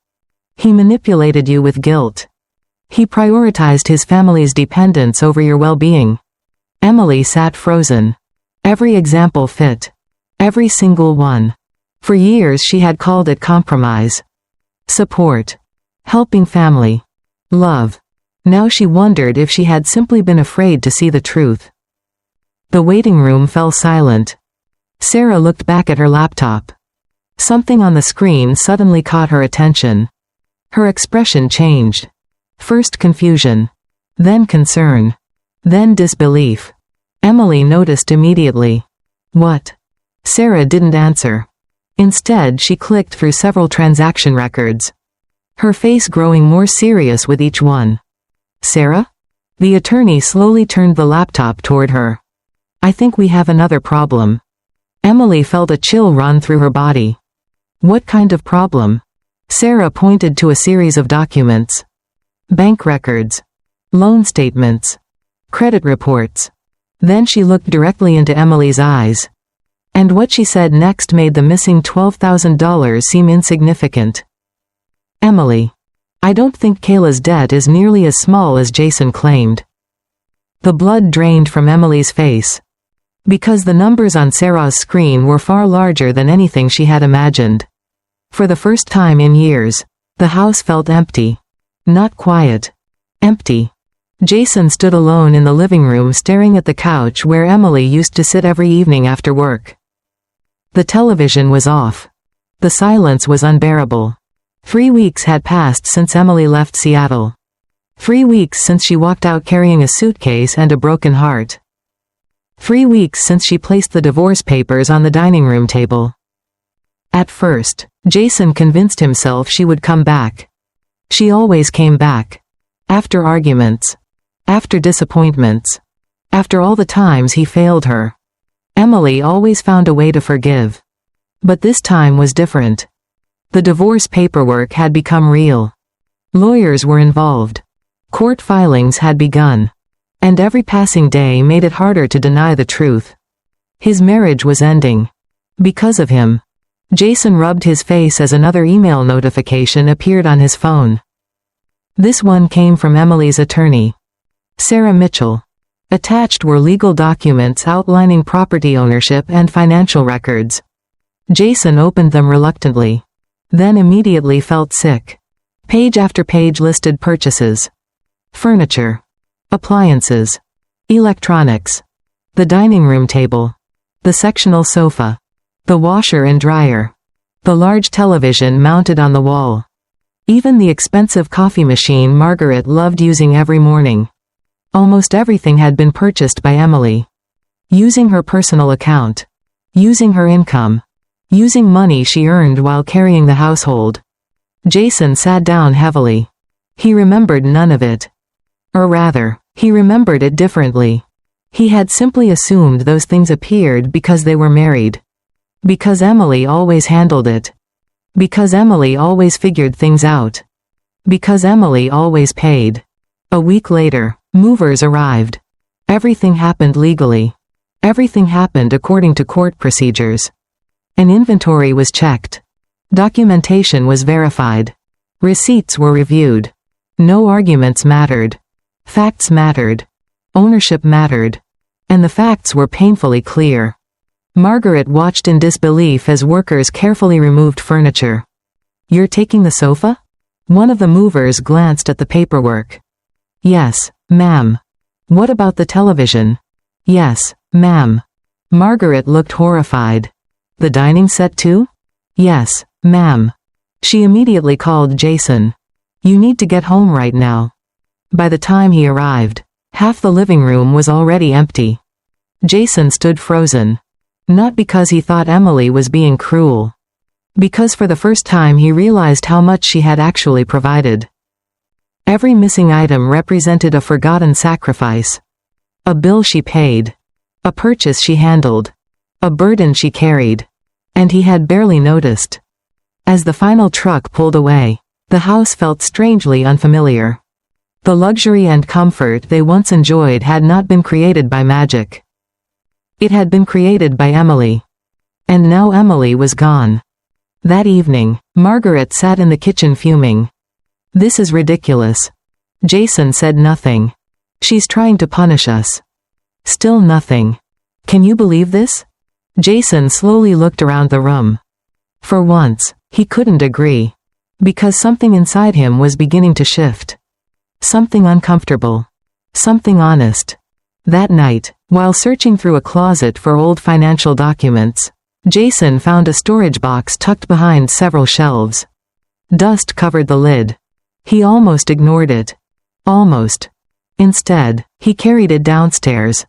He manipulated you with guilt. He prioritized his family's dependence over your well-being. Emily sat frozen. Every example fit. Every single one. For years she had called it compromise. Support. Helping family. Love. Now she wondered if she had simply been afraid to see the truth. The waiting room fell silent. Sarah looked back at her laptop. Something on the screen suddenly caught her attention. Her expression changed. First confusion. Then concern. Then disbelief. Emily noticed immediately. What? Sarah didn't answer. Instead, she clicked through several transaction records. Her face growing more serious with each one. Sarah? The attorney slowly turned the laptop toward her. I think we have another problem. Emily felt a chill run through her body. What kind of problem? Sarah pointed to a series of documents. Bank records. Loan statements. Credit reports. Then she looked directly into Emily's eyes. And what she said next made the missing $12,000 seem insignificant. Emily. I don't think Kayla's debt is nearly as small as Jason claimed. The blood drained from Emily's face. Because the numbers on Sarah's screen were far larger than anything she had imagined. For the first time in years, the house felt empty. Not quiet. Empty. Jason stood alone in the living room staring at the couch where Emily used to sit every evening after work. The television was off. The silence was unbearable. 3 weeks had passed since Emily left Seattle. 3 weeks since she walked out carrying a suitcase and a broken heart. 3 weeks since she placed the divorce papers on the dining room table. At first, Jason convinced himself she would come back. She always came back. After arguments. After disappointments. After all the times he failed her, Emily always found a way to forgive. But this time was different. The divorce paperwork had become real. Lawyers were involved. Court filings had begun. And every passing day made it harder to deny the truth. His marriage was ending. Because of him. Jason rubbed his face as another email notification appeared on his phone. This one came from Emily's attorney, Sarah Mitchell. Attached were legal documents outlining property ownership and financial records. Jason opened them reluctantly. Then immediately felt sick. Page after page listed purchases. Furniture. Appliances. Electronics. The dining room table. The sectional sofa. The washer and dryer. The large television mounted on the wall. Even the expensive coffee machine Margaret loved using every morning. Almost everything had been purchased by Emily. Using her personal account. Using her income. Using money she earned while carrying the household. Jason sat down heavily. He remembered none of it. Or rather, he remembered it differently. He had simply assumed those things appeared because they were married. Because Emily always handled it. Because Emily always figured things out. Because Emily always paid. A week later, movers arrived. Everything happened legally. Everything happened according to court procedures. An inventory was checked. Documentation was verified. Receipts were reviewed. No arguments mattered. Facts mattered. Ownership mattered. And the facts were painfully clear. Margaret watched in disbelief as workers carefully removed furniture. "You're taking the sofa?" One of the movers glanced at the paperwork. "Yes, ma'am." "What about the television?" "Yes, ma'am." Margaret looked horrified. "The dining set too?" "Yes, ma'am." She immediately called Jason. "You need to get home right now." By the time he arrived, half the living room was already empty. Jason stood frozen. Not because he thought Emily was being cruel. Because for the first time he realized how much she had actually provided. Every missing item represented a forgotten sacrifice. A bill she paid. A purchase she handled. A burden she carried. And he had barely noticed. As the final truck pulled away, the house felt strangely unfamiliar. The luxury and comfort they once enjoyed had not been created by magic. It had been created by Emily. And now Emily was gone. That evening, Margaret sat in the kitchen fuming. "This is ridiculous." Jason said nothing. "She's trying to punish us." Still nothing. "Can you believe this?" Jason slowly looked around the room. For once, he couldn't agree. Because something inside him was beginning to shift. Something uncomfortable. Something honest. That night, while searching through a closet for old financial documents, Jason found a storage box tucked behind several shelves. Dust covered the lid. He almost ignored it. Almost. Instead, he carried it downstairs,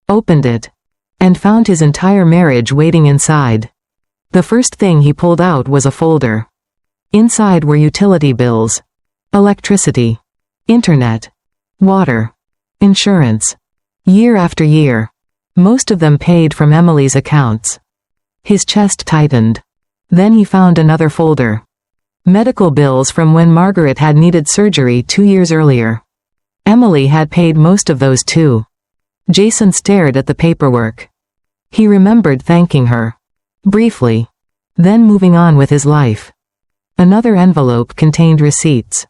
opened it, and found his entire marriage waiting inside. The first thing he pulled out was a folder. Inside were utility bills, electricity, internet, water, insurance. Year after year. Most of them paid from Emily's accounts. His chest tightened. Then he found another folder. Medical bills from when Margaret had needed surgery 2 years earlier. Emily had paid most of those too. Jason stared at the paperwork. He remembered thanking her. Briefly. Then moving on with his life. Another envelope contained receipts.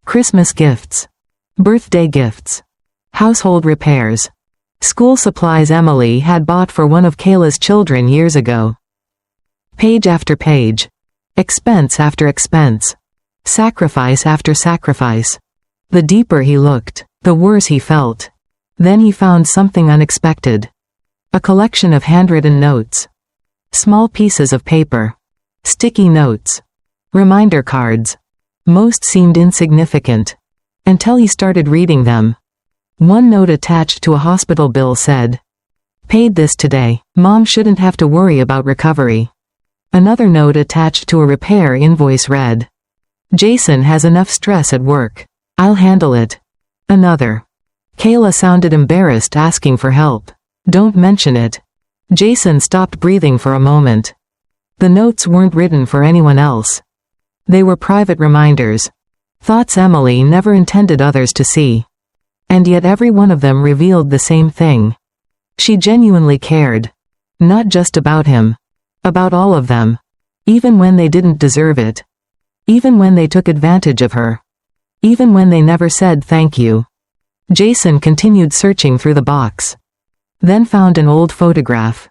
Christmas gifts. Birthday gifts. Household repairs. School supplies Emily had bought for one of Kayla's children years ago. Page after page. Expense after expense. Sacrifice after sacrifice. The deeper he looked, the worse he felt. Then he found something unexpected. A collection of handwritten notes. Small pieces of paper. Sticky notes. Reminder cards. Most seemed insignificant. Until he started reading them. One note attached to a hospital bill said, "Paid this today, Mom shouldn't have to worry about recovery." Another note attached to a repair invoice read, "Jason has enough stress at work. I'll handle it." Another, Kayla sounded embarrassed, asking for help. Don't mention it. Jason stopped breathing for a moment. The notes weren't written for anyone else. They were private reminders. Thoughts Emily never intended others to see. And yet every one of them revealed the same thing. She genuinely cared. Not just about him. About all of them. Even when they didn't deserve it. Even when they took advantage of her. Even when they never said thank you. Jason continued searching through the box. Then found an old photograph.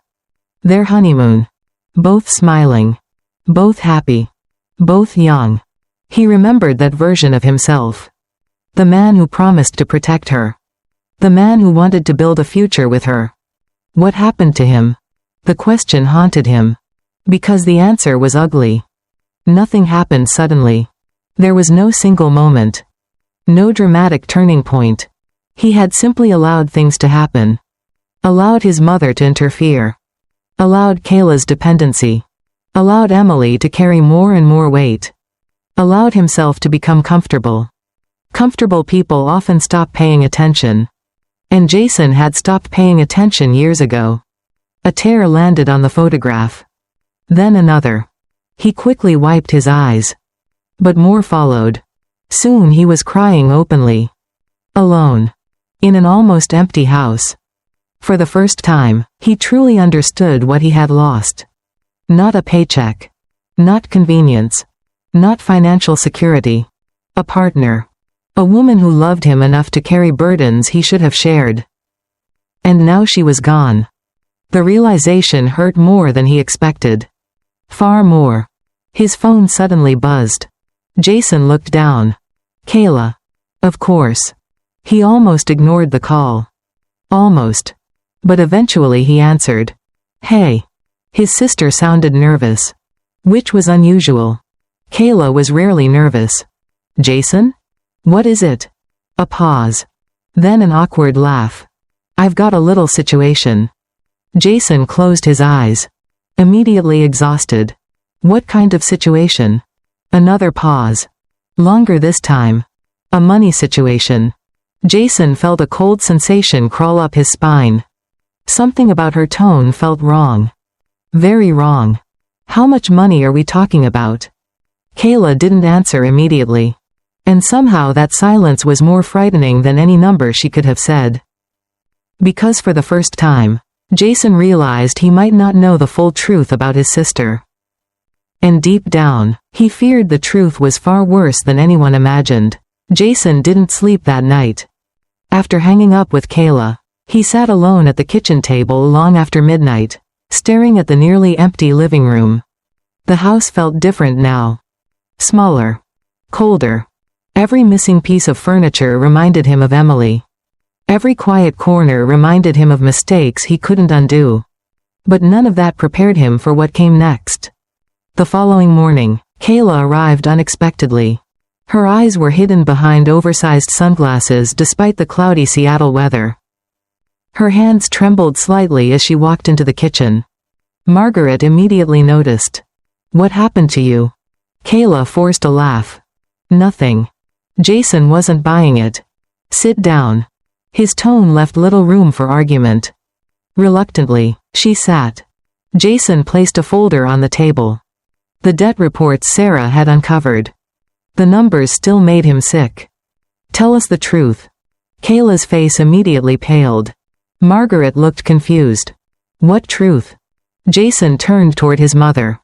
Their honeymoon. Both smiling. Both happy. Both young. He remembered that version of himself. The man who promised to protect her. The man who wanted to build a future with her. What happened to him? The question haunted him. Because the answer was ugly. Nothing happened suddenly. There was no single moment. No dramatic turning point. He had simply allowed things to happen. Allowed his mother to interfere. Allowed Kayla's dependency. Allowed Emily to carry more and more weight. Allowed himself to become comfortable. Comfortable people often stop paying attention. And Jason had stopped paying attention years ago. A tear landed on the photograph. Then another. He quickly wiped his eyes. But more followed. Soon he was crying openly. Alone. In an almost empty house. For the first time, he truly understood what he had lost. Not a paycheck. Not convenience. Not financial security. A partner. A woman who loved him enough to carry burdens he should have shared. And now she was gone. The realization hurt more than he expected. Far more. His phone suddenly buzzed. Jason looked down. Kayla. Of course. He almost ignored the call. Almost. But eventually he answered. Hey. His sister sounded nervous. Which was unusual. Kayla was rarely nervous. Jason? What is it? A pause. Then an awkward laugh. I've got a little situation. Jason closed his eyes. Immediately exhausted. What kind of situation? Another pause. Longer this time. A money situation. Jason felt a cold sensation crawl up his spine. Something about her tone felt wrong. Very wrong. How much money are we talking about? Kayla didn't answer immediately. And somehow that silence was more frightening than any number she could have said. Because for the first time, Jason realized he might not know the full truth about his sister. And deep down, he feared the truth was far worse than anyone imagined. Jason didn't sleep that night. After hanging up with Kayla, he sat alone at the kitchen table long after midnight, staring at the nearly empty living room. The house felt different now. Smaller. Colder. Every missing piece of furniture reminded him of Emily. Every quiet corner reminded him of mistakes he couldn't undo. But none of that prepared him for what came next. The following morning, Kayla arrived unexpectedly. Her eyes were hidden behind oversized sunglasses despite the cloudy Seattle weather. Her hands trembled slightly as she walked into the kitchen. Margaret immediately noticed. What happened to you? Kayla forced a laugh. Nothing. Jason wasn't buying it. Sit down. His tone left little room for argument. Reluctantly, she sat. Jason placed a folder on the table. The debt reports Sarah had uncovered. The numbers still made him sick. Tell us the truth. Kayla's face immediately paled. Margaret looked confused. What truth? Jason turned toward his mother.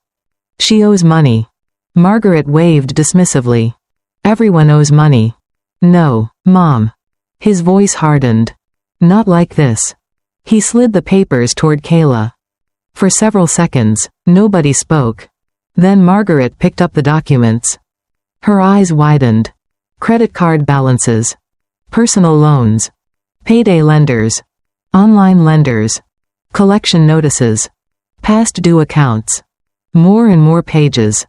She owes money. Margaret waved dismissively. Everyone owes money. No, Mom. His voice hardened. Not like this. He slid the papers toward Kayla. For several seconds, nobody spoke. Then Margaret picked up the documents. Her eyes widened. Credit card balances. Personal loans. Payday lenders. Online lenders. Collection notices. Past due accounts. More and more pages.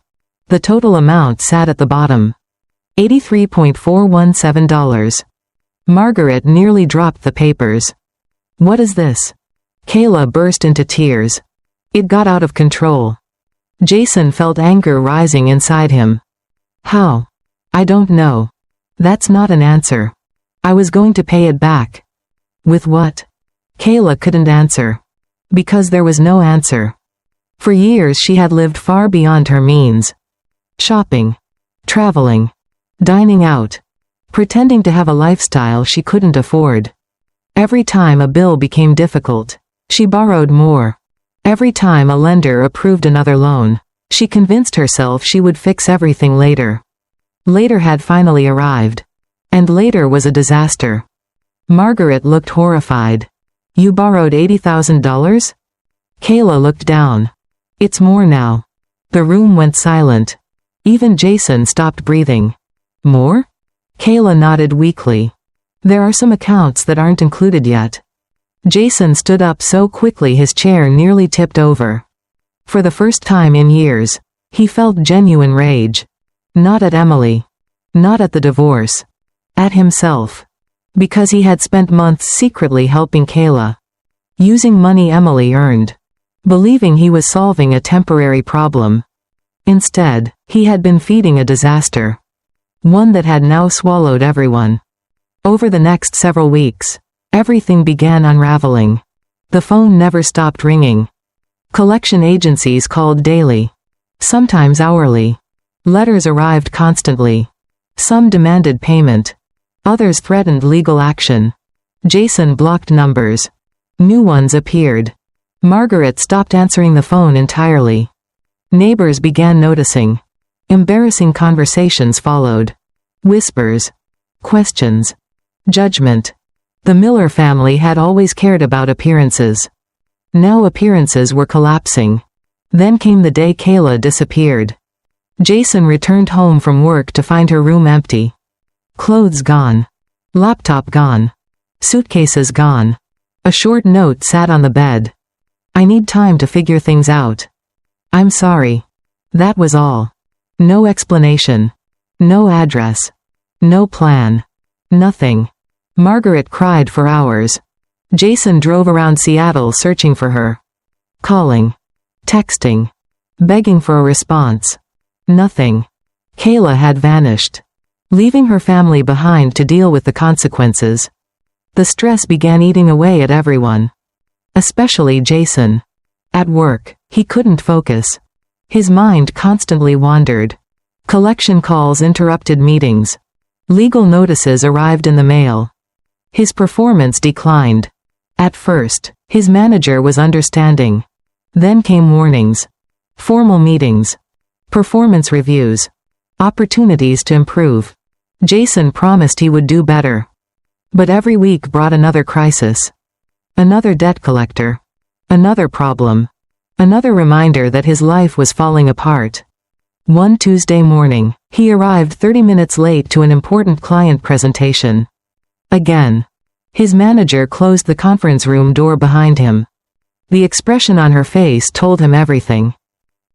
The total amount sat at the bottom. $83.417. Margaret nearly dropped the papers. What is this? Kayla burst into tears. It got out of control. Jason felt anger rising inside him. How? I don't know. That's not an answer. I was going to pay it back. With what? Kayla couldn't answer. Because there was no answer. For years she had lived far beyond her means. Shopping. Traveling. Dining out. Pretending to have a lifestyle she couldn't afford. Every time a bill became difficult, she borrowed more. Every time a lender approved another loan, she convinced herself she would fix everything later. Later had finally arrived. And later was a disaster. Margaret looked horrified. You borrowed $80,000? Kayla looked down. It's more now. The room went silent. Even Jason stopped breathing. More? Kayla nodded weakly. There are some accounts that aren't included yet. Jason stood up so quickly his chair nearly tipped over. For the first time in years, he felt genuine rage. Not at Emily. Not at the divorce. At himself. Because he had spent months secretly helping Kayla. Using money Emily earned. Believing he was solving a temporary problem. Instead, he had been feeding a disaster. One that had now swallowed everyone. Over the next several weeks, everything began unraveling. The phone never stopped ringing. Collection agencies called daily. Sometimes hourly. Letters arrived constantly. Some demanded payment. Others threatened legal action. Jason blocked numbers. New ones appeared. Margaret stopped answering the phone entirely. Neighbors began noticing. Embarrassing conversations followed. Whispers. Questions. Judgment. The Miller family had always cared about appearances. Now appearances were collapsing. Then came the day Kayla disappeared. Jason returned home from work to find her room empty. Clothes gone. Laptop gone. Suitcases gone. A short note sat on the bed. I need time to figure things out. I'm sorry. That was all. No explanation. No address. No plan. Nothing. Margaret cried for hours. Jason drove around Seattle searching for her. Calling. Texting. Begging for a response. Nothing. Kayla had vanished. Leaving her family behind to deal with the consequences. The stress began eating away at everyone. Especially Jason. At work, he couldn't focus. His mind constantly wandered. Collection calls interrupted meetings. Legal notices arrived in the mail. His performance declined. At first, his manager was understanding. Then came warnings. Formal meetings. Performance reviews. Opportunities to improve. Jason promised he would do better. But every week brought another crisis. Another debt collector. Another problem. Another reminder that his life was falling apart. One Tuesday morning, he arrived 30 minutes late to an important client presentation. Again. His manager closed the conference room door behind him. The expression on her face told him everything.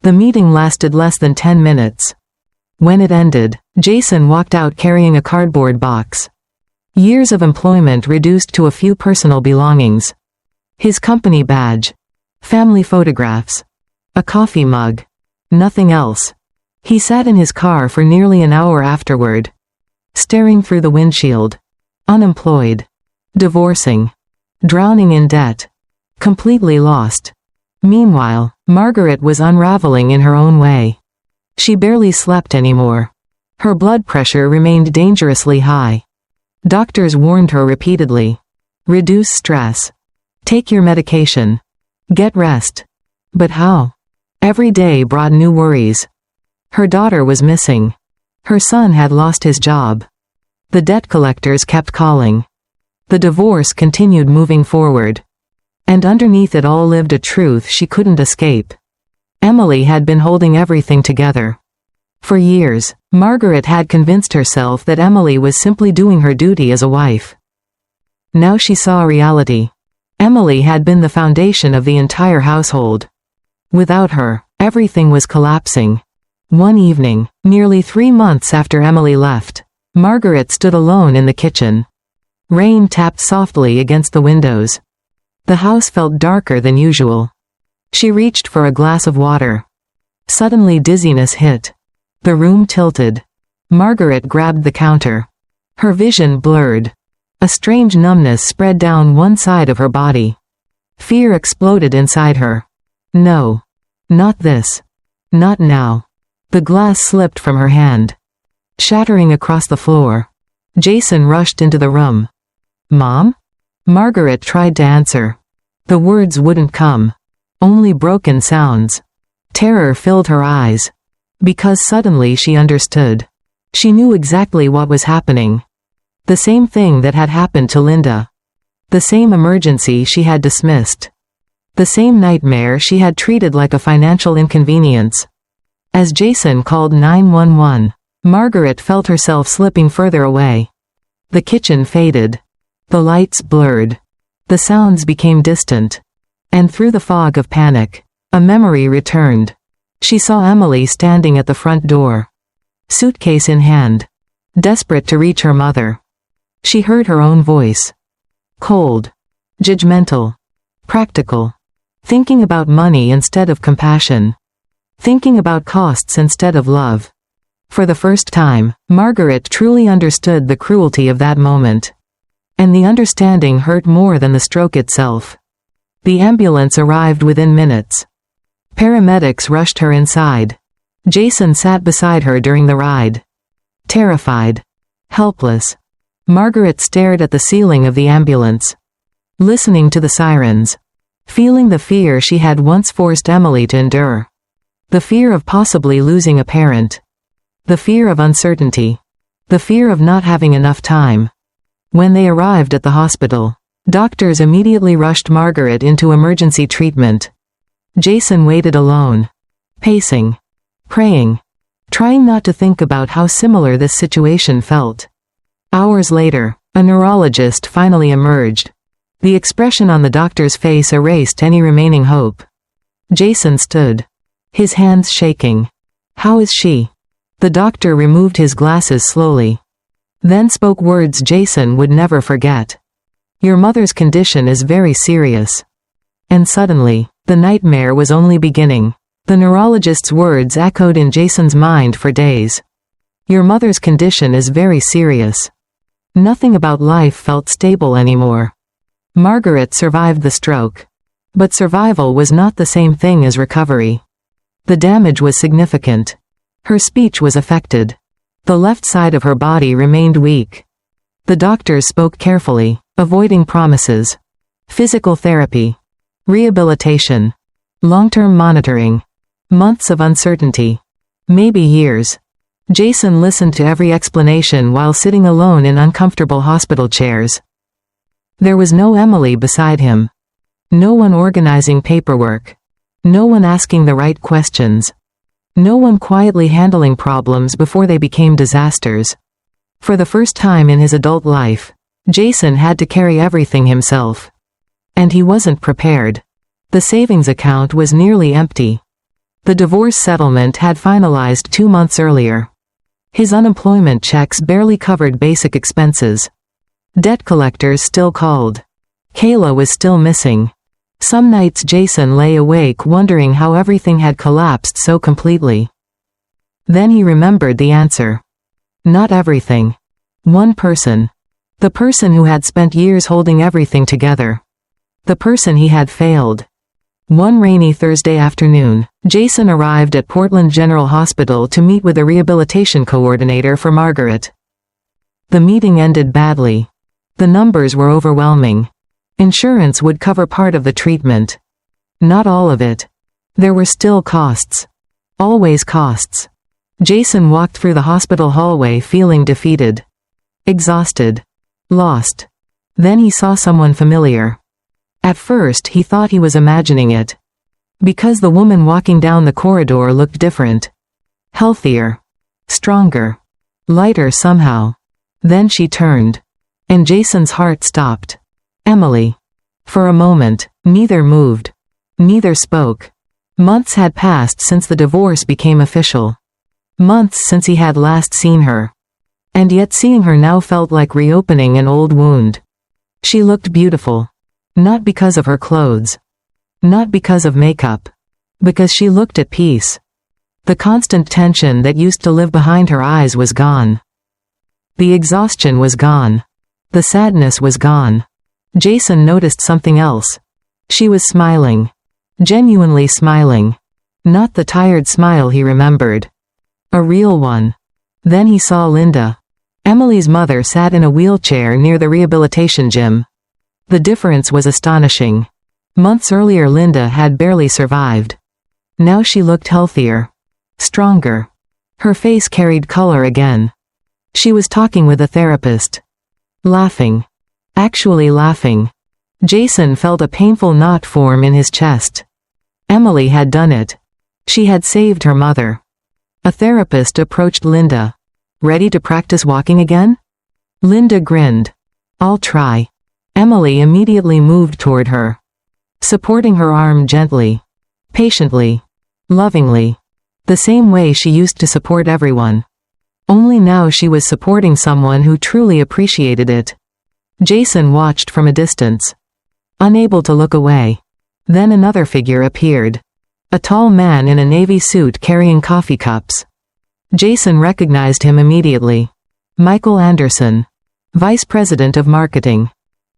The meeting lasted less than 10 minutes. When it ended, Jason walked out carrying a cardboard box. Years of employment reduced to a few personal belongings. His company badge. Family photographs. A coffee mug. Nothing else. He sat in his car for nearly an hour afterward. Staring through the windshield. Unemployed. Divorcing. Drowning in debt. Completely lost. Meanwhile, Margaret was unraveling in her own way. She barely slept anymore. Her blood pressure remained dangerously high. Doctors warned her repeatedly. Reduce stress. Take your medication. Get rest. But how? Every day brought new worries. Her daughter was missing. Her son had lost his job. The debt collectors kept calling. The divorce continued moving forward. And underneath it all lived a truth she couldn't escape. Emily had been holding everything together. For years, Margaret had convinced herself that Emily was simply doing her duty as a wife. Now she saw reality. Emily had been the foundation of the entire household. Without her, everything was collapsing. One evening, nearly 3 months after Emily left, Margaret stood alone in the kitchen. Rain tapped softly against the windows. The house felt darker than usual. She reached for a glass of water. Suddenly dizziness hit. The room tilted. Margaret grabbed the counter. Her vision blurred. A strange numbness spread down one side of her body. Fear exploded inside her. No. Not this. Not now. The glass slipped from her hand, shattering across the floor. Jason rushed into the room. "Mom?" Margaret tried to answer. The words wouldn't come. Only broken sounds. Terror filled her eyes. Because suddenly she understood. She knew exactly what was happening. The same thing that had happened to Linda. The same emergency she had dismissed. The same nightmare she had treated like a financial inconvenience. As Jason called 911, Margaret felt herself slipping further away. The kitchen faded. The lights blurred. The sounds became distant. And through the fog of panic, a memory returned. She saw Emily standing at the front door, suitcase in hand, desperate to reach her mother. She heard her own voice. Cold. Judgmental. Practical. Thinking about money instead of compassion. Thinking about costs instead of love. For the first time, Margaret truly understood the cruelty of that moment. And the understanding hurt more than the stroke itself. The ambulance arrived within minutes. Paramedics rushed her inside. Jason sat beside her during the ride. Terrified. Helpless. Margaret stared at the ceiling of the ambulance, listening to the sirens, feeling the fear she had once forced Emily to endure. The fear of possibly losing a parent. The fear of uncertainty. The fear of not having enough time. When they arrived at the hospital, doctors immediately rushed Margaret into emergency treatment. Jason waited alone, pacing, praying, trying not to think about how similar this situation felt. Hours later, a neurologist finally emerged. The expression on the doctor's face erased any remaining hope. Jason stood, his hands shaking. "How is she?" The doctor removed his glasses slowly, then spoke words Jason would never forget. "Your mother's condition is very serious." And suddenly, the nightmare was only beginning. The neurologist's words echoed in Jason's mind for days. "Your mother's condition is very serious." Nothing about life felt stable anymore. Margaret survived the stroke. But survival was not the same thing as recovery. The damage was significant. Her speech was affected. The left side of her body remained weak. The doctors spoke carefully, avoiding promises. Physical therapy. Rehabilitation. Long-term monitoring. Months of uncertainty. Maybe years. Jason listened to every explanation while sitting alone in uncomfortable hospital chairs. There was no Emily beside him. No one organizing paperwork. No one asking the right questions. No one quietly handling problems before they became disasters. For the first time in his adult life, Jason had to carry everything himself. And he wasn't prepared. The savings account was nearly empty. The divorce settlement had finalized 2 months earlier. His unemployment checks barely covered basic expenses. Debt collectors still called. Kayla was still missing. Some nights Jason lay awake wondering how everything had collapsed so completely. Then he remembered the answer. Not everything. One person. The person who had spent years holding everything together. The person he had failed. One rainy Thursday afternoon, Jason arrived at Portland General Hospital to meet with a rehabilitation coordinator for Margaret. The meeting ended badly. The numbers were overwhelming. Insurance would cover part of the treatment. Not all of it. There were still costs. Always costs. Jason walked through the hospital hallway feeling defeated. Exhausted. Lost. Then he saw someone familiar. At first he thought he was imagining it. Because the woman walking down the corridor looked different. Healthier. Stronger. Lighter somehow. Then she turned. And Jason's heart stopped. Emily. For a moment, neither moved. Neither spoke. Months had passed since the divorce became official. Months since he had last seen her. And yet seeing her now felt like reopening an old wound. She looked beautiful. Not because of her clothes. Not because of makeup. Because she looked at peace. The constant tension that used to live behind her eyes was gone. The exhaustion was gone. The sadness was gone. Jason noticed something else. She was smiling. Genuinely smiling. Not the tired smile he remembered. A real one. Then he saw Linda. Emily's mother sat in a wheelchair near the rehabilitation gym. The difference was astonishing. Months earlier Linda had barely survived. Now she looked healthier. Stronger. Her face carried color again. She was talking with a therapist. Laughing. Actually laughing. Jason felt a painful knot form in his chest. Emily had done it. She had saved her mother. A therapist approached Linda. Ready to practice walking again? Linda grinned. I'll try. Emily immediately moved toward her, supporting her arm gently, patiently, lovingly, the same way she used to support everyone. Only now she was supporting someone who truly appreciated it. Jason watched from a distance, unable to look away. Then another figure appeared. A tall man in a navy suit carrying coffee cups. Jason recognized him immediately. Michael Anderson, Vice President of Marketing.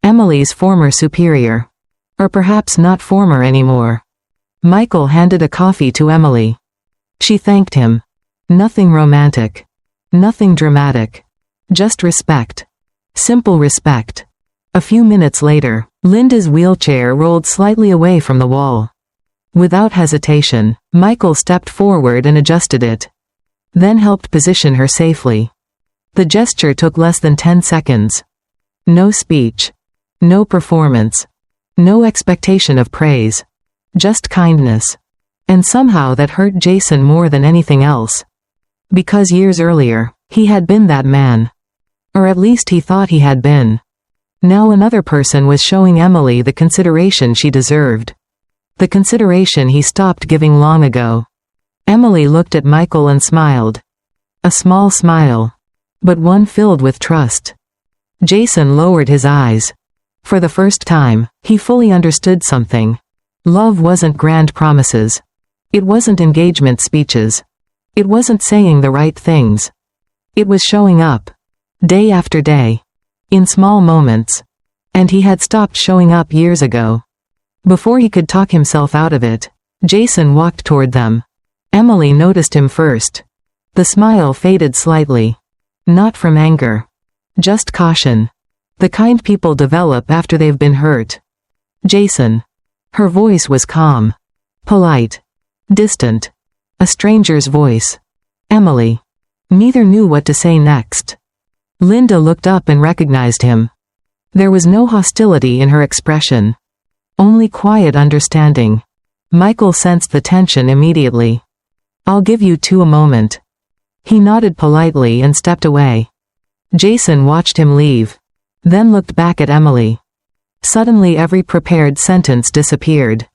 Emily's former superior. Or perhaps not former anymore. Michael handed a coffee to Emily. She thanked him. Nothing romantic. Nothing dramatic. Just respect. Simple respect. A few minutes later, Linda's wheelchair rolled slightly away from the wall. Without hesitation, Michael stepped forward and adjusted it. Then helped position her safely. The gesture took less than 10 seconds. No speech. No performance. No expectation of praise. Just kindness. And somehow that hurt Jason more than anything else. Because years earlier, he had been that man. Or at least he thought he had been. Now another person was showing Emily the consideration she deserved. The consideration he stopped giving long ago. Emily looked at Michael and smiled. A small smile. But one filled with trust. Jason lowered his eyes. For the first time, he fully understood something. Love wasn't grand promises. It wasn't engagement speeches. It wasn't saying the right things. It was showing up. Day after day. In small moments. And he had stopped showing up years ago. Before he could talk himself out of it, Jason walked toward them. Emily noticed him first. The smile faded slightly. Not from anger. Just caution. The kind people develop after they've been hurt. Jason. Her voice was calm. Polite. Distant. A stranger's voice. Emily. Neither knew what to say next. Linda looked up and recognized him. There was no hostility in her expression. Only quiet understanding. Michael sensed the tension immediately. I'll give you two a moment. He nodded politely and stepped away. Jason watched him leave. Then looked back at Emily. Suddenly every prepared sentence disappeared.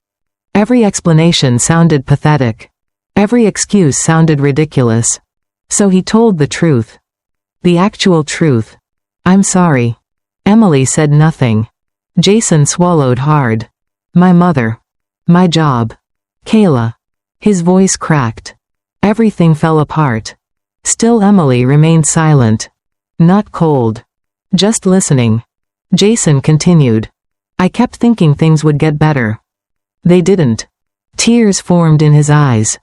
Every explanation sounded pathetic. Every excuse sounded ridiculous. So he told the truth. The actual truth. I'm sorry. Emily said nothing. Jason swallowed hard. My mother. My job. Kayla. His voice cracked. Everything fell apart. Still Emily remained silent. Not cold. Just listening. Jason continued. I kept thinking things would get better. They didn't. Tears formed in his eyes.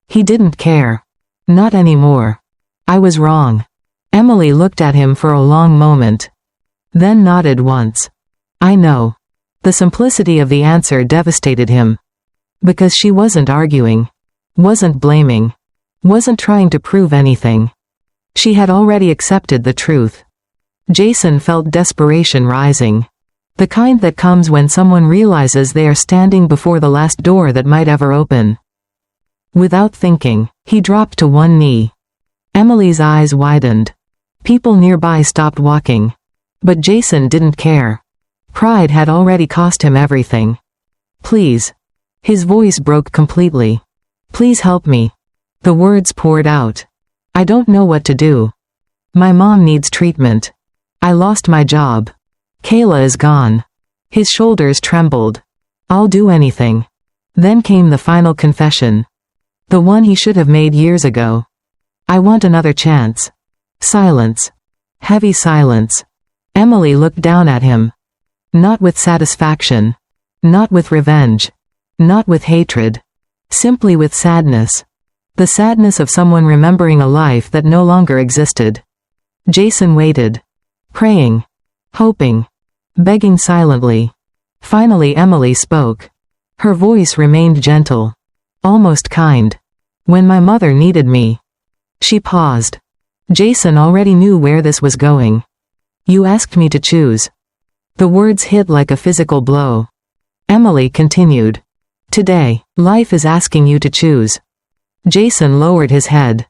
He didn't care. Not anymore. I was wrong. Emily looked at him for a long moment. Then nodded once. I know. The simplicity of the answer devastated him. Because she wasn't arguing. Wasn't blaming. Wasn't trying to prove anything. She had already accepted the truth. Jason felt desperation rising. The kind that comes when someone realizes they are standing before the last door that might ever open. Without thinking, he dropped to one knee. Emily's eyes widened. People nearby stopped walking. But Jason didn't care. Pride had already cost him everything. Please. His voice broke completely. Please help me. The words poured out. I don't know what to do. My mom needs treatment. I lost my job. Kayla is gone. His shoulders trembled. I'll do anything. Then came the final confession. The one he should have made years ago. I want another chance. Silence. Heavy silence. Emily looked down at him. Not with satisfaction. Not with revenge. Not with hatred. Simply with sadness. The sadness of someone remembering a life that no longer existed. Jason waited. Praying. Hoping. Begging silently. Finally Emily spoke. Her voice remained gentle. Almost kind. When my mother needed me. She paused. Jason already knew where this was going. You asked me to choose. The words hit like a physical blow. Emily continued. Today, life is asking you to choose. Jason lowered his head.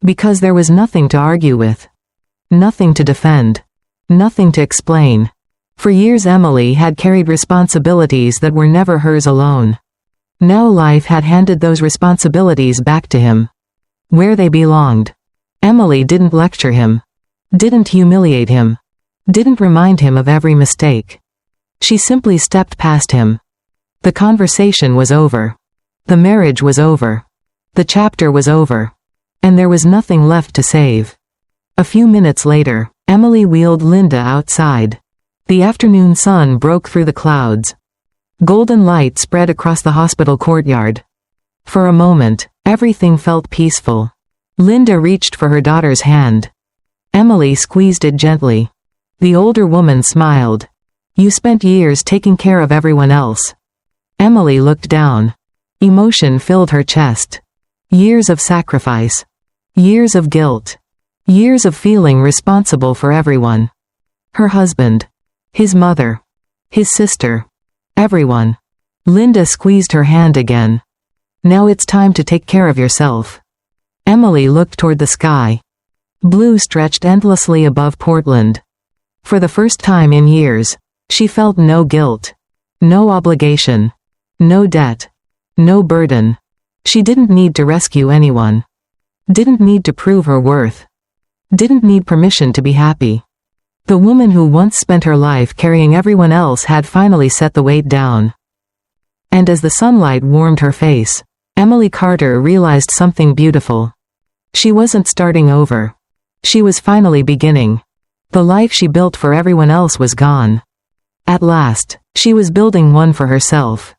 Because there was nothing to argue with. Nothing to defend. Nothing to explain. For years Emily had carried responsibilities that were never hers alone. Now life had handed those responsibilities back to him. Where they belonged. Emily didn't lecture him. Didn't humiliate him. Didn't remind him of every mistake. She simply stepped past him. The conversation was over. The marriage was over. The chapter was over. And there was nothing left to save. A few minutes later, Emily wheeled Linda outside. The afternoon sun broke through the clouds. Golden light spread across the hospital courtyard. For a moment, everything felt peaceful. Linda reached for her daughter's hand. Emily squeezed it gently. The older woman smiled. You spent years taking care of everyone else. Emily looked down. Emotion filled her chest. Years of sacrifice. Years of guilt. Years of feeling responsible for everyone. Her husband. His mother. His sister. Everyone. Linda squeezed her hand again. Now it's time to take care of yourself. Emily looked toward the sky. Blue stretched endlessly above Portland. For the first time in years, she felt no guilt. No obligation. No debt. No burden. She didn't need to rescue anyone. Didn't need to prove her worth. Didn't need permission to be happy. The woman who once spent her life carrying everyone else had finally set the weight down. And as the sunlight warmed her face, Emily Carter realized something beautiful. She wasn't starting over. She was finally beginning. The life she built for everyone else was gone. At last, she was building one for herself.